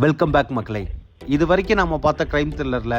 Welcome back மக்களை. இது வரைக்கும் நம்ம பார்த்த க்ரைம் த்ரில்லரில்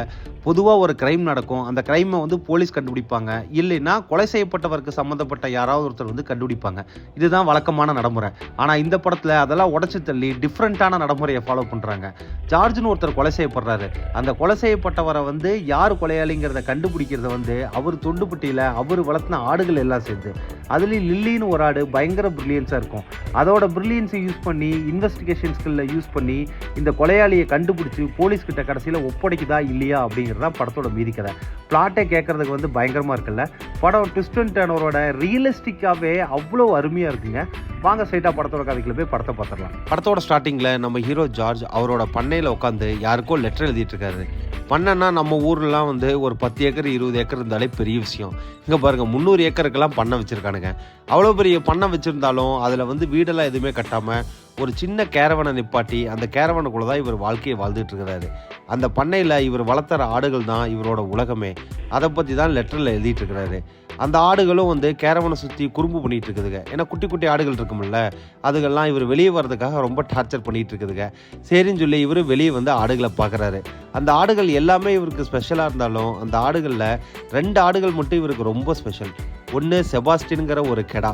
பொதுவாக ஒரு க்ரைம் நடக்கும். அந்த க்ரைமை வந்து போலீஸ் கண்டுபிடிப்பாங்க, இல்லைன்னா கொலை செய்யப்பட்டவருக்கு சம்மந்தப்பட்ட யாராவது ஒருத்தர் வந்து கண்டுபிடிப்பாங்க. இதுதான் வழக்கமான நடைமுறை. ஆனால் இந்த படத்தில் அதெல்லாம் உடச்சி தள்ளி டிஃப்ரெண்ட்டான நடைமுறையை ஃபாலோ பண்ணுறாங்க. ஜார்ஜ்னு ஒருத்தர் கொலை செய்யப்படுறாரு. அந்த கொலை செய்யப்பட்டவரை வந்து யார் கொலையாளிங்கிறத கண்டுபிடிக்கிறத வந்து அவர் தொண்டுப்பட்டியில் அவர் வளர்த்தின ஆடுகள் எல்லாம் சேர்ந்து, அதுலேயும் லில்லின்னு ஒரு ஆடு பயங்கர ப்ரில்லியன்ஸாக இருக்கும். அதோட ப்ரில்லியன்ஸை யூஸ் பண்ணி, இன்வெஸ்டிகேஷன் ஸ்கில்லை யூஸ் பண்ணி இந்த கொலையாளியை கண்டுபிடிச்சி போலீஸ்கிட்ட கடைசியில் ஒப்படைக்குதா இல்லையா அப்படிங்கிறதா படத்தோட மீதி கதை. பிளாட்டே கேட்கறதுக்கு வந்து பயங்கரமாக இருக்குல்ல. படம் ட்விஸ்ட் அண்ட் டர்னரோட ரியலிஸ்டிக்காகவே அவ்வளோ அருமையாக இருக்குங்க. வாங்க ஸ்ட்ரைட்டாக படத்தோட கதைக்குள்ள போய் படத்தை பார்த்துடலாம். படத்தோட ஸ்டார்டிங்கில் நம்ம ஹீரோ ஜார்ஜ் அவரோட பண்ணையில் உட்காந்து யாருக்கோ லெட்டர் எழுதிட்டு இருக்காரு. பண்ணைன்னா நம்ம ஊர்லாம் வந்து ஒரு 10 ஏக்கர் 20 ஏக்கர் இருந்தாலே பெரிய விஷயம். இங்கே பாருங்கள், 300 ஏக்கருக்கெல்லாம் பண்ணை வச்சுருக்கானுங்க. அவ்வளோ பெரிய பண்ணை வச்சுருந்தாலும் அதில் வந்து வீடெல்லாம் எதுவுமே கட்டாமல் ஒரு சின்ன கேரவனை நிப்பாட்டி அந்த கேரவனுக்குள்ளே தான் இவர் வாழ்க்கையை வாழ்ந்துட்டு இருக்கிறாரு. அந்த பண்ணையில் இவர் வளர்த்துற ஆடுகள் தான் இவரோட உலகமே. அதை பற்றி தான் லெட்டரில் எழுதிட்டு இருக்கிறாரு. அந்த ஆடுகளும் வந்து கேரவனை சுற்றி குறும்பு பண்ணிகிட்டு இருக்குதுங்க. ஏன்னா குட்டி குட்டி ஆடுகள் இருக்குமில்ல, அதுகள்லாம் இவர் வெளியே வர்றதுக்காக ரொம்ப டார்ச்சர் பண்ணிகிட்டு இருக்குதுங்க. சரின்னு சொல்லி இவர் வெளியே வந்து ஆடுகளை பார்க்குறாரு. அந்த ஆடுகள் எல்லாமே இவருக்கு ஸ்பெஷலாக இருந்தாலும் அந்த ஆடுகளில் 2 ஆடுகள் மட்டும் இவருக்கு ரொம்ப ஸ்பெஷல். ஒன்று செபாஸ்டின்ங்கிற ஒரு கெடா.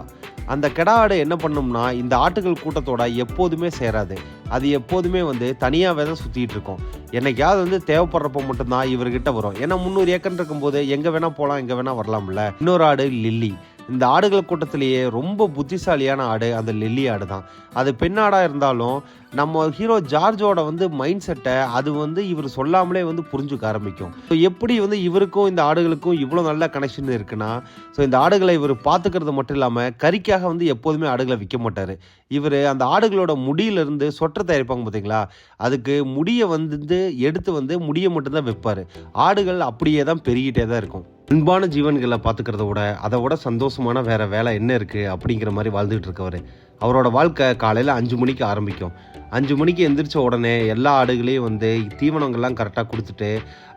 அந்த கெடா ஆடு என்ன பண்ணும்னா இந்த ஆட்டுகள் கூட்டத்தோட எப்போதுமே சேராது. அது எப்போதுமே வந்து தனியாகவே தான் சுற்றிட்டு இருக்கும். என்னைக்காவது வந்து தேவைப்படுறப்போ மட்டும்தான் இவர்கிட்ட வரும். ஏன்னா 300 ஏக்கர் இருக்கும்போது எங்கே வேணால் போகலாம், எங்கே வேணால் வரலாம்ல. இன்னொரு ஆடு லில்லி. இந்த ஆடுகள் கூட்டத்திலேயே ரொம்ப புத்திசாலியான ஆடு அந்த லில்லி ஆடு தான். அது பெண்ணாடாக இருந்தாலும் நம்ம ஹீரோ ஜார்ஜோட வந்து மைண்ட் செட்டை அது வந்து இவர் சொல்லாமலே வந்து புரிஞ்சுக்க ஆரம்பிக்கும். ஸோ எப்படி வந்து இவருக்கும் இந்த ஆடுகளுக்கும் இவ்வளோ நல்ல கனெக்ஷன் இருக்குன்னா, ஸோ இந்த ஆடுகளை இவர் பார்த்துக்கிறது மட்டும் இல்லாமல் கறிக்காக வந்து எப்போதுமே ஆடுகளை விற்க மாட்டார். இவர் அந்த ஆடுகளோட முடியிலிருந்து சொட்டை தயாரிப்பாங்க பார்த்தீங்களா, அதுக்கு முடியை வந்து எடுத்து வந்து முடியை மட்டும்தான் வைப்பார். ஆடுகள் அப்படியே தான் பெருகிட்டே தான் இருக்கும். அன்பான ஜீவன்களை பார்த்துக்கிறத விட அதை விட சந்தோஷமான வேறு வேலை என்ன இருக்குது அப்படிங்கிற மாதிரி வாழ்ந்துகிட்டு இருக்கவர். அவரோட வாழ்க்கை காலையில் 5 மணிக்கு ஆரம்பிக்கும். 5 மணிக்கு எந்திரிச்ச உடனே எல்லா ஆடுகளையும் வந்து தீவனங்கள்லாம் கரெக்டாக கொடுத்துட்டு,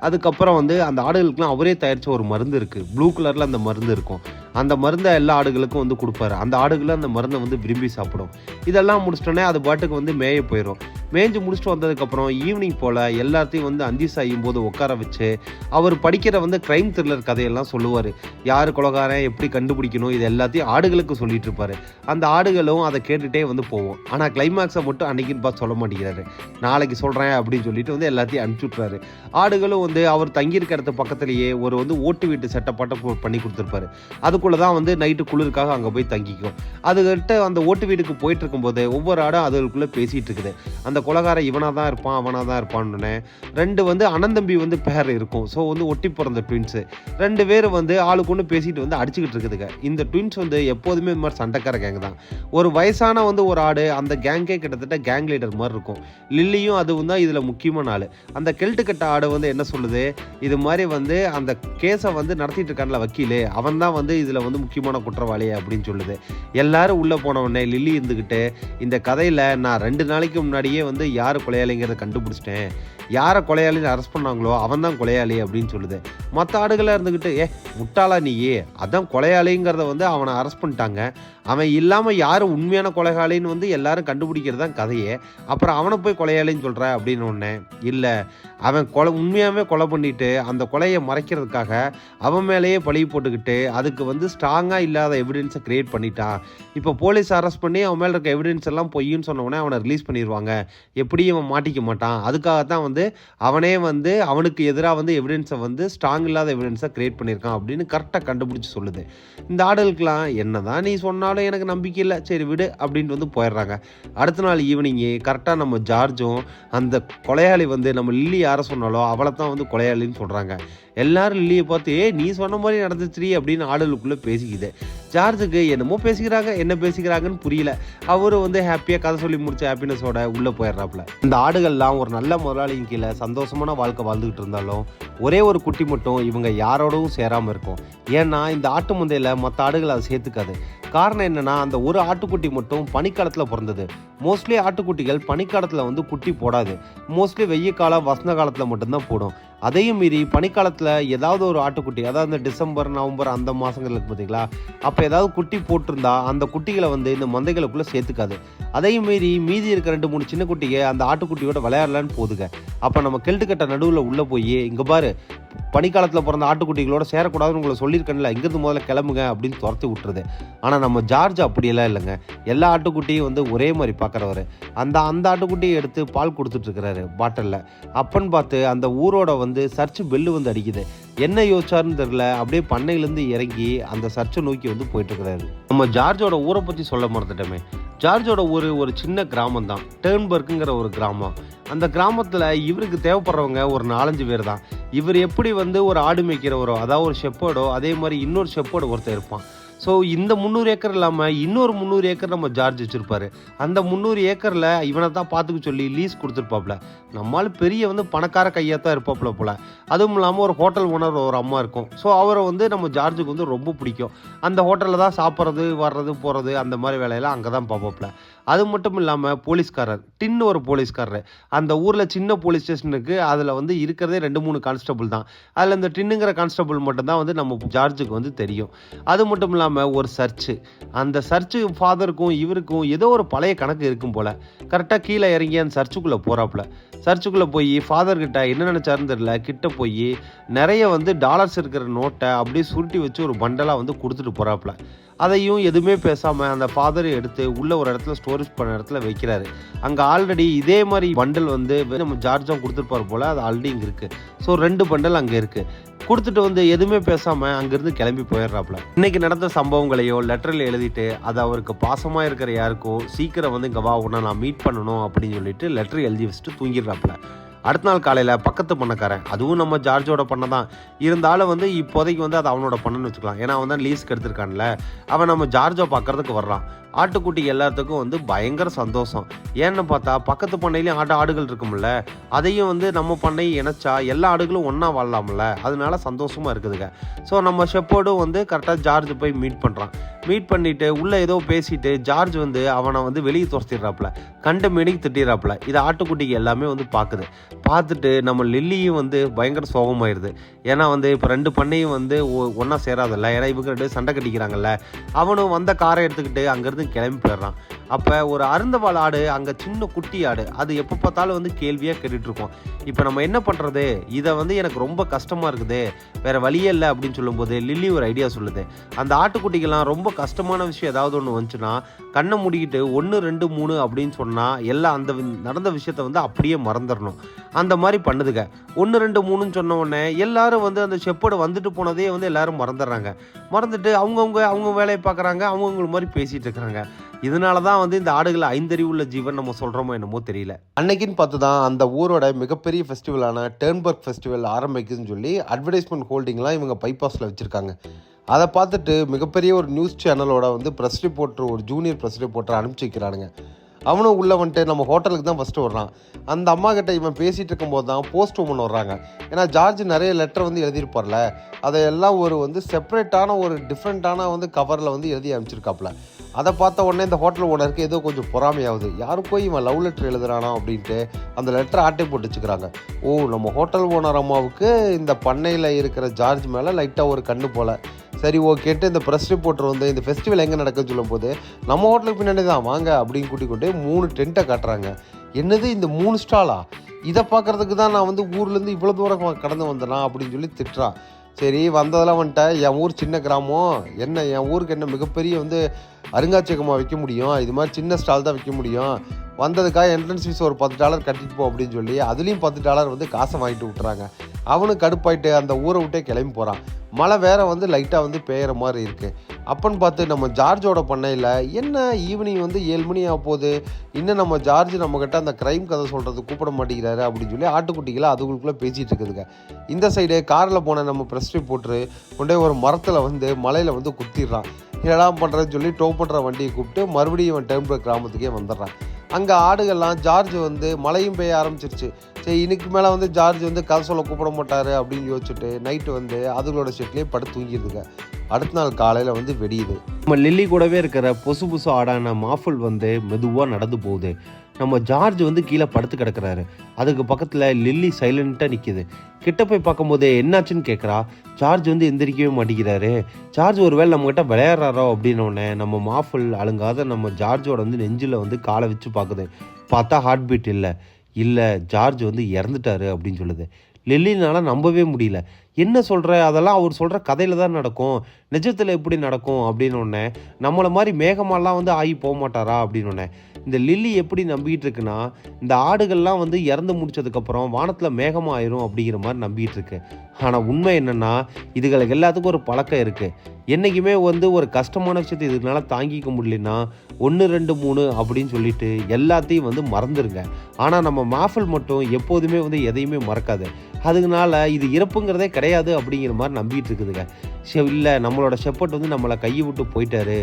அதுக்கப்புறம் வந்து அந்த ஆடுகளுக்கெலாம் அவரே தயாரித்த ஒரு மருந்து இருக்குது. ப்ளூ கலரில் அந்த மருந்து இருக்கும். அந்த மருந்தை எல்லா ஆடுகளுக்கும் வந்து கொடுப்பாரு. அந்த ஆடுகளும் அந்த மருந்தை வந்து விரும்பி சாப்பிடும். இதெல்லாம் முடிச்சிட்டோன்னே அது பாட்டுக்கு வந்து மேய போயிடும். மேய்ஞ்சு முடிச்சுட்டு வந்ததுக்கப்புறம் ஈவினிங் போல் எல்லாத்தையும் வந்து அந்தி சாயும் போது உட்கார வச்சு அவர் படிக்கிற வந்து க்ரைம் த்ரில்லர் கதையெல்லாம் சொல்லுவார். யார் கொலைகாரன், எப்படி கண்டுபிடிக்கணும், இது எல்லாத்தையும் ஆடுகளுக்கு சொல்லிட்டு இருப்பார். அந்த ஆடுகளும் அதை கேட்டுகிட்டே வந்து போவோம். ஆனால் கிளைமேக்ஸை மட்டும் அன்றைக்கின்னு பார்த்து சொல்ல மாட்டேங்கிறாரு. நாளைக்கு சொல்கிறேன் அப்படின்னு சொல்லிட்டு வந்து எல்லாத்தையும் அனுப்பிச்சி விட்றாரு. ஆடுகளும் வந்து அவர் தங்கியிருக்க இடத்து பக்கத்துலேயே ஒரு வந்து ஓட்டு வீட்டு செட்டப்பாட்டம் பண்ணி கொடுத்துருப்பாரு. அதுக்குள்ளே தான் வந்து நைட்டு குளிருக்காக அங்கே போய் தங்கிக்கும். அதுகிட்ட அந்த ஓட்டு வீட்டுக்கு போயிட்டு இருக்கும்போது ஒவ்வொரு ஆடும் அதுக்குள்ளே பேசிகிட்டு இருக்குது. அந்த கொலைகாரன் இவனாக தான் இருப்பான், அவனாக தான் இருப்பான்னு 2 வந்து அனந்தம்பி வந்து பேர் இருக்கும். ஸோ வந்து ஒட்டி பிறந்த ட்வின்ஸு 2 பேர் வந்து ஆளுக்கு ஒன்று பேசிட்டு வந்து அடிச்சுக்கிட்டு இருக்குதுங்க. இந்த ட்வின்ஸ் வந்து எப்போதுமே இந்த மாதிரி சண்டைக்கார கேங் தான். ஒரு வயசான வந்து ஒரு ஆடு அந்த கேங்கே கிட்டத்தட்ட கேங் லீடர் மாதிரி இருக்கும். லில்லியும் அதுவும் தான் இதில் முக்கியமான ஆள். அந்த கெல்ட்டு கட்ட ஆடு வந்து என்ன சொல்லுது, இது மாதிரி வந்து அந்த கேஸை வந்து நடத்திட்டு இருக்கான்ல வக்கீல், அவன் தான் வந்து இதில் வந்து முக்கியமான குற்றவாளி அப்படின்னு சொல்லுது. எல்லாரும் உள்ளே போனவுடனே லில்லி இருந்துக்கிட்டு இந்த கதையில் நான் 2 நாளைக்கு முன்னாடியே வந்து யார் கொலையாளிங்கிறத கண்டுபிடிச்சிட்டேன், யாரை கொலையாளின்னு அரெஸ்ட் பண்ணாங்களோ அவன் தான் கொலையாளி அப்படின்னு சொல்லுது. மற்ற ஆடுகளாக இருந்துக்கிட்டு முட்டாளா நீயே, அதான் கொலையாளிங்கிறத வந்து அவனை அரெஸ்ட் பண்ணிட்டாங்க, அவன் இல்லாமல் யாரும் உண்மையான கொலையாளின்னு வந்து எல்லாரும் கண்டுபிடிக்கிறது தான் கதையே, அப்புறம் அவனை போய் கொலையாளின்னு சொல்கிற அப்படின்னு ஒன்று. இல்லை, அவன் உண்மையாகவே கொலை பண்ணிட்டு அந்த கொலையை மறைக்கிறதுக்காக அவன் மேலேயே பழி போட்டுக்கிட்டு அதுக்கு வந்து ஸ்ட்ராங்காக இல்லாத எவிடன்ஸை கிரியேட் பண்ணிட்டான். இப்போ போலீஸ் அரெஸ்ட் பண்ணி அவன் மேலே இருக்க எவிடன்ஸ் எல்லாம் பொய்ன்னு சொன்னவொடனே அவனை ரிலீஸ் பண்ணிடுவாங்க, எப்படியும் அவன் மாட்டிக்க மாட்டான். அதுக்காகத்தான் வந்து அவனே வந்து அவனுக்கு எதிராக வந்து எவிடன்ஸை வந்து ஸ்ட்ராங் இல்லாத எவிடன்ஸை கிரியேட் பண்ணியிருக்கான் அப்படின்னு கரெக்டாக கண்டுபிடிச்சி சொல்லுது. இந்த ஆடுகளுக்கெல்லாம் என்னதான் நீ சொன்னாலும் எனக்கு நம்பிக்கை இல்லை, சரி விடு அப்படின்ட்டு வந்து போயிடுறாங்க. அடுத்த நாள் ஈவினிங்கு கரெக்டாக நம்ம ஜார்ஜும் அந்த கொலையாளி வந்து நம்ம லில்லி யாரை சொன்னாலோ அவளை தான் வந்து கொலையாளின்னு சொல்கிறாங்க. எல்லாரும் லில்லியை பார்த்து நீ சொன்ன மாதிரி நடந்துச்சு அப்படின்னு ஆடுகளுக்குள்ளே பேசிக்குது. ஜார்ஜுக்கு என்னமோ பேசிக்கிறாங்க, என்ன பேசிக்கிறாங்கன்னு புரியல. அவரும் வந்து ஹாப்பியாக கதை சொல்லி முடிச்ச ஹாப்பினஸோட உள்ளே போயிடுறாப்புல. இந்த ஆடுகள்லாம் ஒரு நல்ல முதலாளியின் கீழே சந்தோஷமான வாழ்க்கை வாழ்ந்துக்கிட்டு இருந்தாலும் ஒரே ஒரு குட்டி மட்டும் இவங்க யாரோடவும் சேராமல் இருக்கும். ஏன்னா இந்த ஆட்டு முந்தையில் மற்ற ஆடுகள் அதை சேர்த்துக்காது. காரணம் என்னன்னா, அந்த ஒரு ஆட்டுக்குட்டி மட்டும் பனிக்காலத்தில் பிறந்தது. மோஸ்ட்லி ஆட்டுக்குட்டிகள் பனிக்காலத்தில் வந்து குட்டி போடாது. மோஸ்ட்லி வெய்ய காலம் வசந்த காலத்தில் மட்டும்தான் போடும். அதையும் மீறி பனிக்காலத்தில் ஏதாவது ஒரு ஆட்டுக்குட்டி, அதாவது இந்த டிசம்பர் நவம்பர் அந்த மாதங்கள் இருக்கு பார்த்தீங்களா, அப்போ ஏதாவது குட்டி போட்டிருந்தா அந்த குட்டிகளை வந்து இந்த மந்தைகளுக்குள்ளே சேர்த்துக்காது. அதையும் மீதி இருக்க 2-3 சின்ன குட்டிங்க அந்த ஆட்டுக்குட்டியோட விளையாடலான்னு போதுங்க. அப்போ நம்ம கெல்ட்டு கட்ட நடுவில் உள்ளே போய், இங்கே பாரு பனிக்காலத்தில் பிறந்த ஆட்டுக்குட்டிகளோட சேரக்கூடாதுன்னு உங்களை சொல்லியிருக்கேன்ல, இங்கேருந்து முதல்ல கிளம்புங்க அப்படின்னு துரத்தி விட்டுருது. ஆனால் நம்ம ஜார்ஜ் அப்படியெல்லாம் இல்லைங்க. எல்லா ஆட்டுக்குட்டியும் வந்து ஒரே மாதிரி பார்க்குறவர். அந்த ஆட்டுக்குட்டியை எடுத்து பால் கொடுத்துட்ருக்கிறாரு பாட்டிலில். அப்பன்னு பார்த்து அந்த ஊரோட வந்து சர்ச்சு பெல்லு வந்து அடிக்குது. என்ன யோசிச்சாருன்னு தெரியல, அப்படியே பண்ணையிலேருந்து இறங்கி அந்த சர்ச்சை நோக்கி வந்து போயிட்டுருக்கிறாரு. நம்ம ஜார்ஜோட ஊரை பற்றி சொல்ல மறந்துட்டோமே. ஜார்ஜோட ஊர் ஒரு சின்ன கிராமம் தான், டேர்ன்பர்க்குங்கிற ஒரு கிராமம். அந்த கிராமத்தில் இவருக்கு தேவைப்படுறவங்க ஒரு 4-5 பேர் தான். இவர் எப்படி வந்து ஒரு ஆடு மேய்க்கிறவரோ, அதாவது ஒரு ஷெப்பர்டோ, அதே மாதிரி இன்னொரு ஷெப்பர்டு ஒருத்தர் இருப்பான். ஸோ இந்த 300 ஏக்கர் இல்லாமல் இன்னொரு 300 ஏக்கர் நம்ம ஜார்ஜ் வச்சுருப்பாரு. அந்த 300 ஏக்கரில் இவனை தான் பார்த்துக்க சொல்லி லீஸ் கொடுத்துருப்பாப்புல. நம்மளால பெரிய வந்து பணக்கார கையாக தான் இருப்பாப்புல போல். அதுவும் இல்லாமல் ஒரு ஹோட்டல் ஓனர் ஒரு அம்மா இருக்கும். ஸோ அவரை வந்து நம்ம ஜார்ஜுக்கு வந்து ரொம்ப பிடிக்கும். அந்த ஹோட்டலில் தான் சாப்பிட்றது வர்றது போகிறது அந்த மாதிரி வேலையெல்லாம் அங்கே தான் பார்ப்பாப்புல. அது மட்டும் இல்லாமல் போலீஸ்காரர், டின்னு ஒரு போலீஸ்காரர். அந்த ஊரில் சின்ன போலீஸ் ஸ்டேஷனுக்கு அதில் வந்து இருக்கிறதே 2-3 கான்ஸ்டபிள் தான். அதில் இந்த டின்னுங்கிற கான்ஸ்டபிள் மட்டும்தான் வந்து நம்ம ஜார்ஜுக்கு வந்து தெரியும். அது மட்டும் இல்லாமல் ஒரு சர்ச்சு, அந்த சர்ச்சு ஃபாதருக்கும் இவருக்கும் ஏதோ ஒரு பழைய கணக்கு இருக்கும் போல். கரெக்டாக கீழே இறங்கி அந்த சர்ச்சுக்குள்ளே போகிறாப்புல. சர்ச்சுக்குள்ளே போய் ஃபாதர்கிட்ட என்ன நினச்சாருன்னு தெரியல, கிட்ட போய் நிறைய வந்து டாலர்ஸ் இருக்கிற நோட்டை அப்படியே சுருட்டி வச்சு ஒரு பண்டலாக வந்து கொடுத்துட்டு போகிறாப்புல. அதையும் எதுவுமே பேசாமல் அந்த ஃபாதரை எடுத்து உள்ள ஒரு இடத்துல ஸ்டோரேஜ் பண்ண இடத்துல வைக்கிறாரு. அங்கே ஆல்ரெடி இதே மாதிரி பண்டல் வந்து நம்ம ஜார்ஜும் கொடுத்துருப்பார் போல், அது ஆல்ரெடி இங்கே இருக்குது. ஸோ 2 பண்டல் அங்கே இருக்குது. கொடுத்துட்டு வந்து எதுவுமே பேசாமல் அங்கேருந்து கிளம்பி போயிடுறாப்புல. இன்றைக்கி நடந்த சம்பவங்களையோ லெட்டரில் எழுதிட்டு அது அவருக்கு பாசமாக இருக்கிற யாருக்கோ சீக்கிரம் வந்து இங்கே வா உன்னை நான் மீட் பண்ணணும் அப்படின்னு சொல்லிட்டு லெட்டர் எழுதி வச்சுட்டு தூங்கிடுறாப்புல. அடுத்த நாள் காலையில் பக்கத்து பண்ணக்காரன், அதுவும் நம்ம ஜார்ஜோட பண்ணை தான் இருந்தாலும் வந்து இப்போதைக்கு வந்து அது அவனோட பண்ணன்னு வச்சுக்கலாம். ஏன்னா அவன் தான் லீஸ்க்கு எடுத்திருக்கான்ல, அவன் நம்ம ஜார்ஜை பார்க்கறதுக்கு வர்றான். ஆட்டுக்குட்டி எல்லாத்துக்கும் வந்து பயங்கர சந்தோஷம். ஏன்னு பார்த்தா பக்கத்து பண்ணையிலையும் ஆடுகள் இருக்கும்ல, அதையும் வந்து நம்ம பண்ணை இணைச்சா எல்லா ஆடுகளும் ஒன்றா வாழலாம்ல, அதனால சந்தோஷமாக இருக்குதுங்க. ஸோ நம்ம ஷெப்பர்டும் வந்து கரெக்டாக ஜார்ஜ் போய் மீட் பண்ணுறான். மீட் பண்ணிவிட்டு உள்ளே ஏதோ பேசிட்டு ஜார்ஜ் வந்து அவனை வந்து வெளியே துரத்திடுறாப்புல, கண்ட மேனிக்கு திட்டிடுறாப்புல. இது ஆட்டுக்குட்டிக்கு எல்லாமே வந்து பார்த்துட்டு நம்ம லில்லியும் வந்து பயங்கர சோகமாயிருது. ஏன்னா வந்து இப்போ 2 பண்ணையும் வந்து ஒன்றா சேராதில்ல, ஏன்னா இவங்க 2 சண்டை கட்டிக்கிறாங்கல்ல. அவனும் வந்த காரை எடுத்துக்கிட்டு அங்கேருந்து கிளம்பி போயிடுறான். அப்போ ஒரு அருந்தவாள் ஆடு, அங்கே சின்ன குட்டி ஆடு, அது எப்போ பார்த்தாலும் வந்து கேள்வியாக கேட்டுட்ருக்கோம். இப்போ நம்ம என்ன பண்ணுறது, இதை வந்து எனக்கு ரொம்ப கஷ்டமாக இருக்குது, வேறு வழியே இல்லை அப்படின்னு சொல்லும்போது லில்லி ஒரு ஐடியா சொல்லுது. அந்த ஆட்டுக்குட்டிக்கெல்லாம் ரொம்ப கஷ்டமான விஷயம் ஏதாவது ஒன்று வந்துச்சுன்னா கண்ணை மூடிக்கிட்டு 1 2 3 அப்படின்னு சொன்னால் எல்லாம் அந்த நடந்த விஷயத்த வந்து அப்படியே மறந்துடணும். அந்த மாதிரி பண்ணுதுங்க. 1 2 3ன்னு சொன்ன உடனே எல்லாரும் வந்து அந்த ஷெப்பர்டு வந்துட்டு போனதே வந்து எல்லாரும் மறந்துடுறாங்க. மறந்துட்டு அவங்க வேலையை பார்க்குறாங்க, அவங்கவுங்கள மாதிரி பேசிகிட்டு இருக்கிறாங்க. இதனால தான் வந்து இந்த ஆடுகளை 5 அறிவுள்ள ஜீவன் நம்ம சொல்கிறோமோ என்னமோ தெரியல. அன்னைக்குன்னு பார்த்து தான் அந்த ஊரோட மிகப்பெரிய ஃபெஸ்டிவலான டேர்ன்பர்க் ஃபெஸ்டிவல் ஆரம்பிக்குதுன்னு சொல்லி அட்வர்டைஸ்மெண்ட் ஹோல்டிங்லாம் இவங்க பைபாஸில் வச்சுருக்காங்க. அதை பார்த்துட்டு மிகப்பெரிய ஒரு நியூஸ் சேனலோட வந்து ப்ரெஸ் ரிப்போர்ட்டர், ஒரு ஜூனியர் ப்ரெஸ் ரிப்போர்ட்டர் அனுப்பிச்சி வைக்கிறானுங்க. அவனும் உள்ளே வந்துட்டு நம்ம ஹோட்டலுக்கு தான் ஃபஸ்ட்டு வர்றான். அந்த அம்மா கிட்ட இவன் பேசிகிட்டு இருக்கும்போது தான் போஸ்ட் உமன் வர்றாங்க. ஏன்னா ஜார்ஜ் நிறைய லெட்டர் வந்து எழுதியிருப்பார்ல, அதையெல்லாம் ஒரு வந்து செப்பரேட்டான ஒரு டிஃப்ரெண்ட்டான வந்து கவரில் வந்து எழுதி அனுப்பிச்சிருக்காப்புல. அதை பார்த்த உடனே இந்த ஹோட்டல் ஓனருக்கு ஏதோ கொஞ்சம் பொறாமையாகுது. யாருக்கோ இவன் லவ் லெட்டர் எழுதுறானா அப்படின்ட்டு அந்த லெட்டரை ஆட்டை போட்டு வச்சுக்கிறாங்க. ஓ, நம்ம ஹோட்டல் ஓனர் அம்மாவுக்கு இந்த பண்ணையில் இருக்கிற ஜார்ஜ் மேலே லைட்டாக ஒரு கண்ணு போல். சரி ஓகேட்டு இந்த ப்ரெஸ் ரிப்போர்ட்டர் வந்து இந்த ஃபெஸ்டிவல் எங்கே நடக்குன்னு சொல்லும்போது நம்ம ஹோட்டலுக்கு பின்னாடி தான் வாங்க அப்படின்னு கூட்டிக்கொண்டு 3 டென்ட்டை காட்டுறாங்க. என்னது இந்த 3 ஸ்டாலா? இதை பார்க்குறதுக்கு தான் நான் வந்து ஊர்லேருந்து இவ்வளோ தூரம் கடந்து வந்தேனா அப்படின்னு சொல்லி திட்டுறான். சரி வந்ததெல்லாம் வந்துட்டேன், என் ஊர் சின்ன கிராமம், என்ன என் ஊருக்கு என்ன மிகப்பெரிய வந்து அருங்காட்சியகமாக வைக்க முடியும், இது மாதிரி சின்ன ஸ்டால் தான் வைக்க முடியும், வந்ததுக்காக என்ட்ரன்ஸ் ஃபீஸ் ஒரு $10 கட்டிட்டு போ அப்படின்னு சொல்லி அதுலேயும் $10 வந்து காசை வாங்கிட்டு விட்டுறாங்க. அவனும் கடுப்பாயிட்டு அந்த ஊரை விட்டே கிளம்பி போகிறான். மழை வேற வந்து லைட்டாக வந்து பெய்கிற மாதிரி இருக்குது. அப்பன்னு பார்த்து நம்ம ஜார்ஜோட பண்ணையில் என்ன ஈவினிங் வந்து 7 மணி ஆக போகுது, இன்னும் நம்ம ஜார்ஜ் நம்மக்கிட்ட அந்த க்ரைம் கதை சொல்கிறது கூப்பிட மாட்டேங்கிறாரு அப்படின்னு சொல்லி ஆட்டுக்குட்டிகளை அதுக்குள்ளே பேசிகிட்டு இருக்குதுங்க. இந்த சைடு காரில் போன நம்ம ப்ரெஸ் ரிப்போர்ட்ரு கொண்டே ஒரு மரத்தில் வந்து மலையில் வந்து குத்திடுறான். என்னடா பண்ணுறதுன்னு சொல்லி டோ பண்ணுற வண்டியை கூப்பிட்டு மறுபடியும் இவன் டேர்ன்பர்க் கிராமத்துக்கே வந்துடுறான். அங்கே ஆடுகள்லாம் ஜார்ஜ் வந்து மழையும் பெய்ய ஆரம்பிச்சிருச்சு. சரி இன்னைக்கு மேலே வந்து ஜார்ஜ் வந்து கதை சொல்ல கூப்பிட மாட்டார் அப்படின்னு யோசிச்சுட்டு நைட்டு வந்து அதுகளோட ஷெட்லேயே படுத்து தூங்கிடுதுங்க. அடுத்த நாள் காலையில் வந்து வெடியுது. நம்ம லில்லி கூடவே இருக்கிற பொசு பொசு ஆடான மாஃபுல் வந்து மெதுவாக நடந்து போகுது. நம்ம ஜார்ஜ் வந்து கீழே படுத்து கிடக்குறாரு. அதுக்கு பக்கத்தில் லில்லி சைலண்ட்டாக நிற்கிது. கிட்ட போய் பார்க்கும்போது என்னாச்சுன்னு கேட்குறா. ஜார்ஜ் வந்து எந்திரிக்கவே மாட்டேங்கிறாரு. ஜார்ஜ் ஒரு வேளை நம்மகிட்ட விளையாடுறாரோ அப்படின்னோடனே நம்ம மாஃபுல் அழுங்காத நம்ம ஜார்ஜோட வந்து நெஞ்சில் வந்து காலை வச்சு பார்க்குது. பார்த்தா ஹார்ட் பீட் இல்லை ஜார்ஜ் வந்து இறந்துட்டாரு அப்படின்னு சொல்லுது. லில்லினால நம்பவே முடியல. என்ன சொல்கிற, அதெல்லாம் அவர் சொல்கிற கதையில் தான் நடக்கும், நிஜத்தில் எப்படி நடக்கும் அப்படின்னோடனே நம்மளை மாதிரி மேகமாலாம் வந்து ஆகி போக மாட்டாரா அப்படின்னோடனே இந்த லில்லி எப்படி நம்பிக்கிட்டு இருக்குன்னா இந்த ஆடுகள்லாம் வந்து இறந்து முடிச்சதுக்கப்புறம் வானத்தில் மேகமாக ஆயிரும் அப்படிங்கிற மாதிரி நம்பிக்கிட்டு இருக்கு. ஆனால் உண்மை என்னென்னா இதுகளுக்கு எல்லாத்துக்கும் ஒரு பழக்கம் இருக்குது. என்றைக்குமே வந்து ஒரு கஷ்டமான விஷயத்தை இதுனால தாங்கிக்க முடியலன்னா 1 2 3 அப்படின்னு சொல்லிட்டு எல்லாத்தையும் வந்து மறந்துடுங்க. ஆனால் நம்ம மாஃபல் மட்டும் எப்போதுமே வந்து எதையுமே மறக்காது. அதுனால இது இறப்புங்கிறதே கிடையாது அப்படிங்கிற மாதிரி நம்பிட்டு இருக்குதுங்க. இல்லை நம்மளோட ஷெப்பர்ட் வந்து நம்மளை கையை விட்டு போயிட்டாரு,